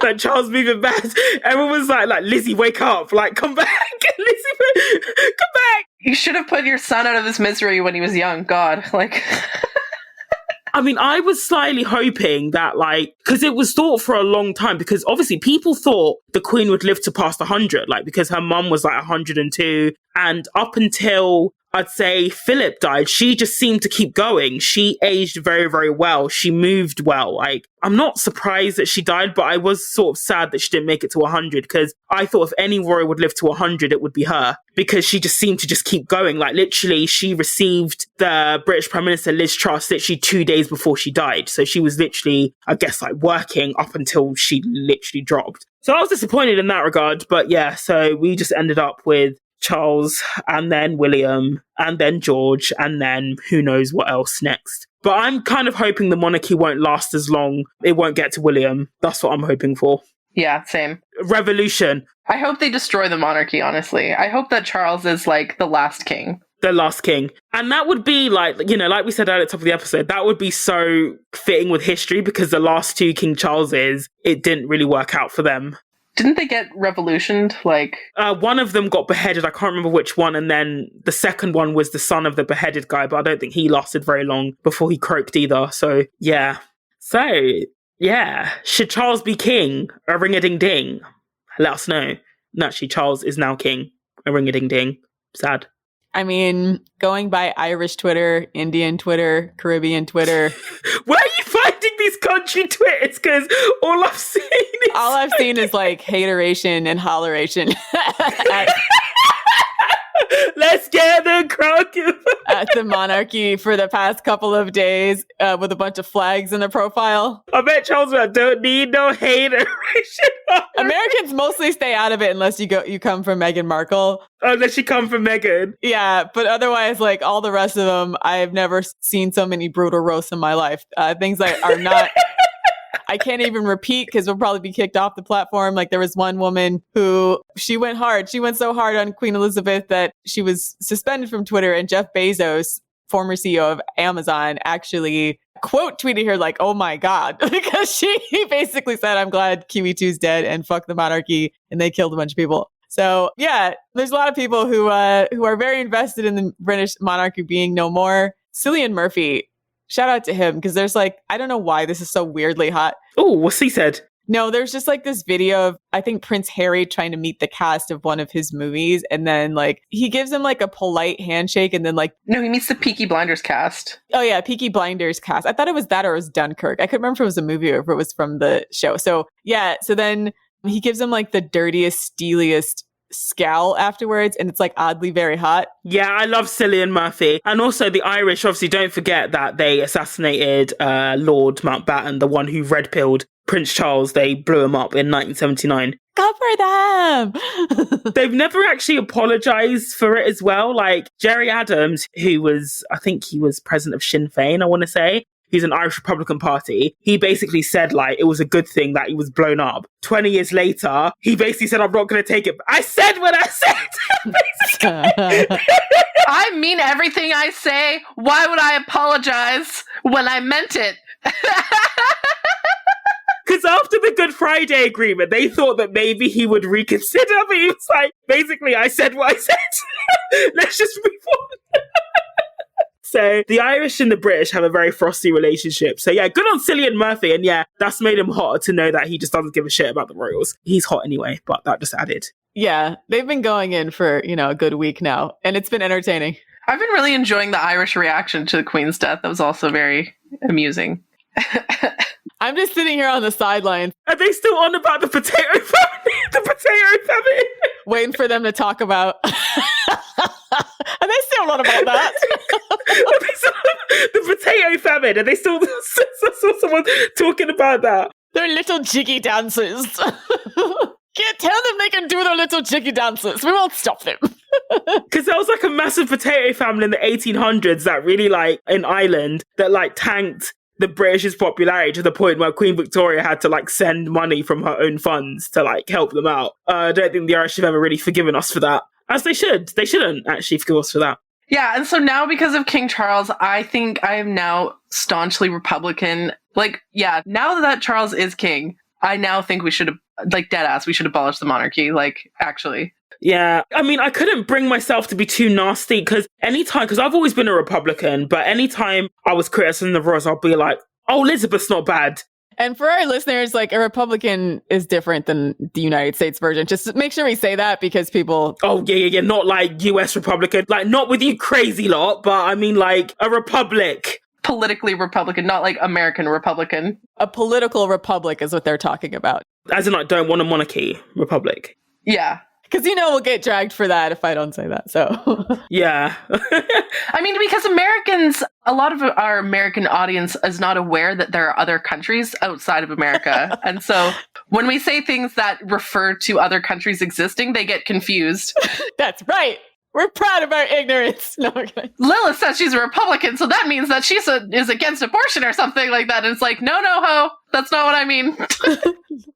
Like, Charles moving mad. Everyone was like, Lizzie, wake up. Like, come back. Lizzie, come back. You should have put your son out of his misery when he was young. God, like... I mean, I was slightly hoping that, like, because it was thought for a long time, because obviously people thought the Queen would live to past 100, like, because her mum was like 102. And up until, I'd say, Philip died, she just seemed to keep going. She aged very, very well. She moved well. Like, I'm not surprised that she died, but I was sort of sad that she didn't make it to 100, because I thought if any royal would live to 100, it would be her, because she just seemed to just keep going. Like, literally, she received the British Prime Minister Liz Truss literally 2 days before she died. So she was literally, I guess, like, working up until she literally dropped. So I was disappointed in that regard. But yeah, so we just ended up with Charles and then William and then George and then who knows what else next. But I'm kind of hoping the monarchy won't last as long. It won't get to William. That's what I'm hoping for. Yeah, same. Revolution. I hope they destroy the monarchy, honestly. I hope that Charles is like the last king. The last king. And that would be like, you know, like we said at the top of the episode, that would be so fitting with history because the last two King Charleses, it didn't really work out for them. Didn't they get revolutioned? Like, one of them got beheaded. I can't remember which one. And then the second one was the son of the beheaded guy, but I don't think he lasted very long before he croaked either. So, yeah. So, yeah. Should Charles be king? A ring-a-ding-ding? Let us know. No, actually, Charles is now king. A ring-a-ding-ding. Sad. I mean, going by Irish Twitter, Indian Twitter, Caribbean Twitter. Where are you finding these country Twitters? Because all I've seen is like hateration and holleration let's get the crunk at the monarchy for the past couple of days with a bunch of flags in the profile. I bet Charles don't need no hateration. Americans mostly stay out of it unless you come from Meghan Markle. Unless you come from Meghan. Yeah, but otherwise, like all the rest of them, I've never seen so many brutal roasts in my life. Things that are not... I can't even repeat because we'll probably be kicked off the platform. Like there was one woman who she went hard. She went so hard on Queen Elizabeth that she was suspended from Twitter, and Jeff Bezos, former CEO of Amazon, actually quote tweeted her like, "Oh my God," because she basically said, "I'm glad QE2's dead and fuck the monarchy," and they killed a bunch of people. So yeah, there's a lot of people who are very invested in the British monarchy being no more. Cillian Murphy, shout out to him because there's like, I don't know why this is so weirdly hot. Oh, what's he said? No, there's just like this video of, I think, Prince Harry trying to meet the cast of one of his movies. And then like he gives him like a polite handshake and then like. No, he meets the Peaky Blinders cast. Oh, yeah. Peaky Blinders cast. I thought it was that or it was Dunkirk. I couldn't remember if it was a movie or if it was from the show. So yeah. So then he gives him like the dirtiest, steeliest scowl afterwards. And it's like oddly very hot. Yeah, I love Cillian Murphy. And also the Irish, obviously, don't forget that they assassinated Lord Mountbatten, the one who red-pilled Prince Charles. They blew him up in 1979. Good for them. They've never actually apologized for it as well. Like Jerry Adams, who was, I think he was president of Sinn Féin, I want to say. He's an Irish Republican Party. He basically said like it was a good thing that he was blown up. 20 years later, he basically said, I'm not going to take it. I said what I said. I mean everything I say. Why would I apologize when I meant it? Because after the Good Friday Agreement, they thought that maybe he would reconsider, but he was like, basically, I said what I said. Let's just move on. So the Irish and the British have a very frosty relationship. So yeah, good on Cillian Murphy. And yeah, that's made him hotter to know that he just doesn't give a shit about the royals. He's hot anyway, but that just added. Yeah, they've been going in for, a good week now. And it's been entertaining. I've been really enjoying the Irish reaction to the Queen's death. That was also very amusing. I'm just sitting here on the sidelines. Are they still on about the potato famine? The potato famine? Waiting for them to talk about... Are they still on about that? The potato famine. Are they still someone talking about that? Their little jiggy dances. Can't tell them they can do their little jiggy dances. We won't stop them. Because there was like a massive potato famine in the 1800s that really like in Ireland that like tanked the British's popularity to the point where Queen Victoria had to like send money from her own funds to like help them out. I don't think the Irish have ever really forgiven us for that. As they should. They shouldn't actually forgive us for that. Yeah, and so now because of King Charles, I think I am now staunchly Republican. Like, yeah, now that Charles is king, I now think we should, like, deadass, we should abolish the monarchy, like, actually. Yeah, I mean, I couldn't bring myself to be too nasty because I've always been a Republican, but anytime I was criticizing the royals, I'll be like, oh, Elizabeth's not bad. And for our listeners, like a Republican is different than the United States version. Just make sure we say that because people... Oh, yeah. Not like US Republican. Like, not with you crazy lot, but I mean like a republic. Politically Republican, not like American Republican. A political republic is what they're talking about. As in like, don't want a monarchy republic. Yeah. Because, we'll get dragged for that if I don't say that, so. Yeah. I mean, because Americans, a lot of our American audience is not aware that there are other countries outside of America. And so when we say things that refer to other countries existing, they get confused. That's right. We're proud of our ignorance. No, okay. Lilith says she's a Republican, so that means that she is against abortion or something like that. And it's like, no, ho. That's not what I mean.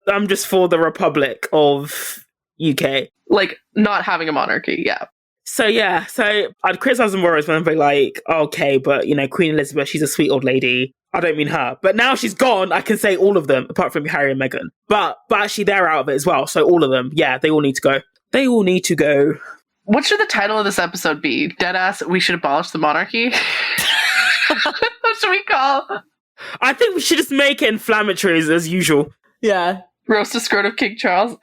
I'm just for the Republic of UK. Like, not having a monarchy, yeah. So I'd criticize the royals when I'd be like, okay, but, Queen Elizabeth, she's a sweet old lady. I don't mean her. But now she's gone, I can say all of them, apart from Harry and Meghan. But actually, they're out of it as well. So all of them, yeah, they all need to go. They all need to go. What should the title of this episode be? Deadass, we should abolish the monarchy? What should we call? I think we should just make it inflammatory as usual. Yeah. Roast a scrote of King Charles.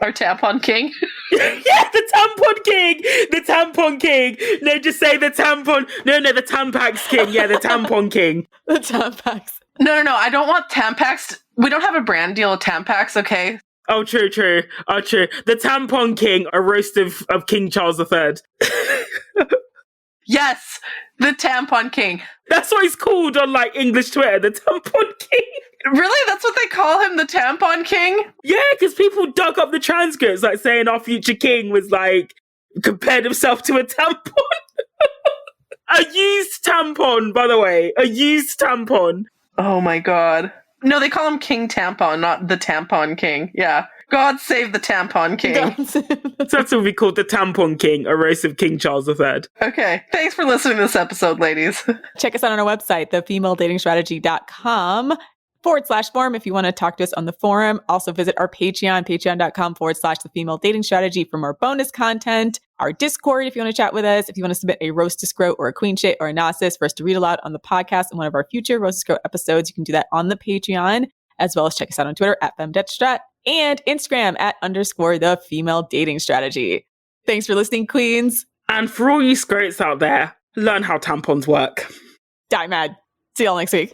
Our tampon king. Yeah, the tampon king. The tampon king. No, just say the tampon. No, the Tampax king. Yeah, the tampon king. The Tampax. No. I don't want Tampax. We don't have a brand deal with Tampax, okay? Oh, true. Oh, true. The tampon king, a roast of King Charles III. Yes, the tampon king. That's what he's called on like English Twitter, the tampon king. Really? That's what they call him, the tampon king? Yeah, because people dug up the transcripts, like saying our future king was like, compared himself to a tampon. A used tampon, by the way. A used tampon. Oh my god. No, they call him King Tampon, not the tampon king. Yeah. God save the tampon king. So that's what we call the tampon king, a roast of King Charles III. Okay. Thanks for listening to this episode, ladies. Check us out on our website, thefemaledatingstrategy.com/forum if you want to talk to us on the forum. Also visit our Patreon, patreon.com/thefemaledatingstrategy for more bonus content. Our Discord if you want to chat with us. If you want to submit a roast to scrote or a queen shit or a Gnosis for us to read aloud on the podcast in one of our future roast to scrote episodes, you can do that on the Patreon. as well as check us out on Twitter at FemDetStrat and Instagram at _the female dating strategy. Thanks for listening, queens. And for all you scrotes out there, learn how tampons work. Die mad. See y'all next week.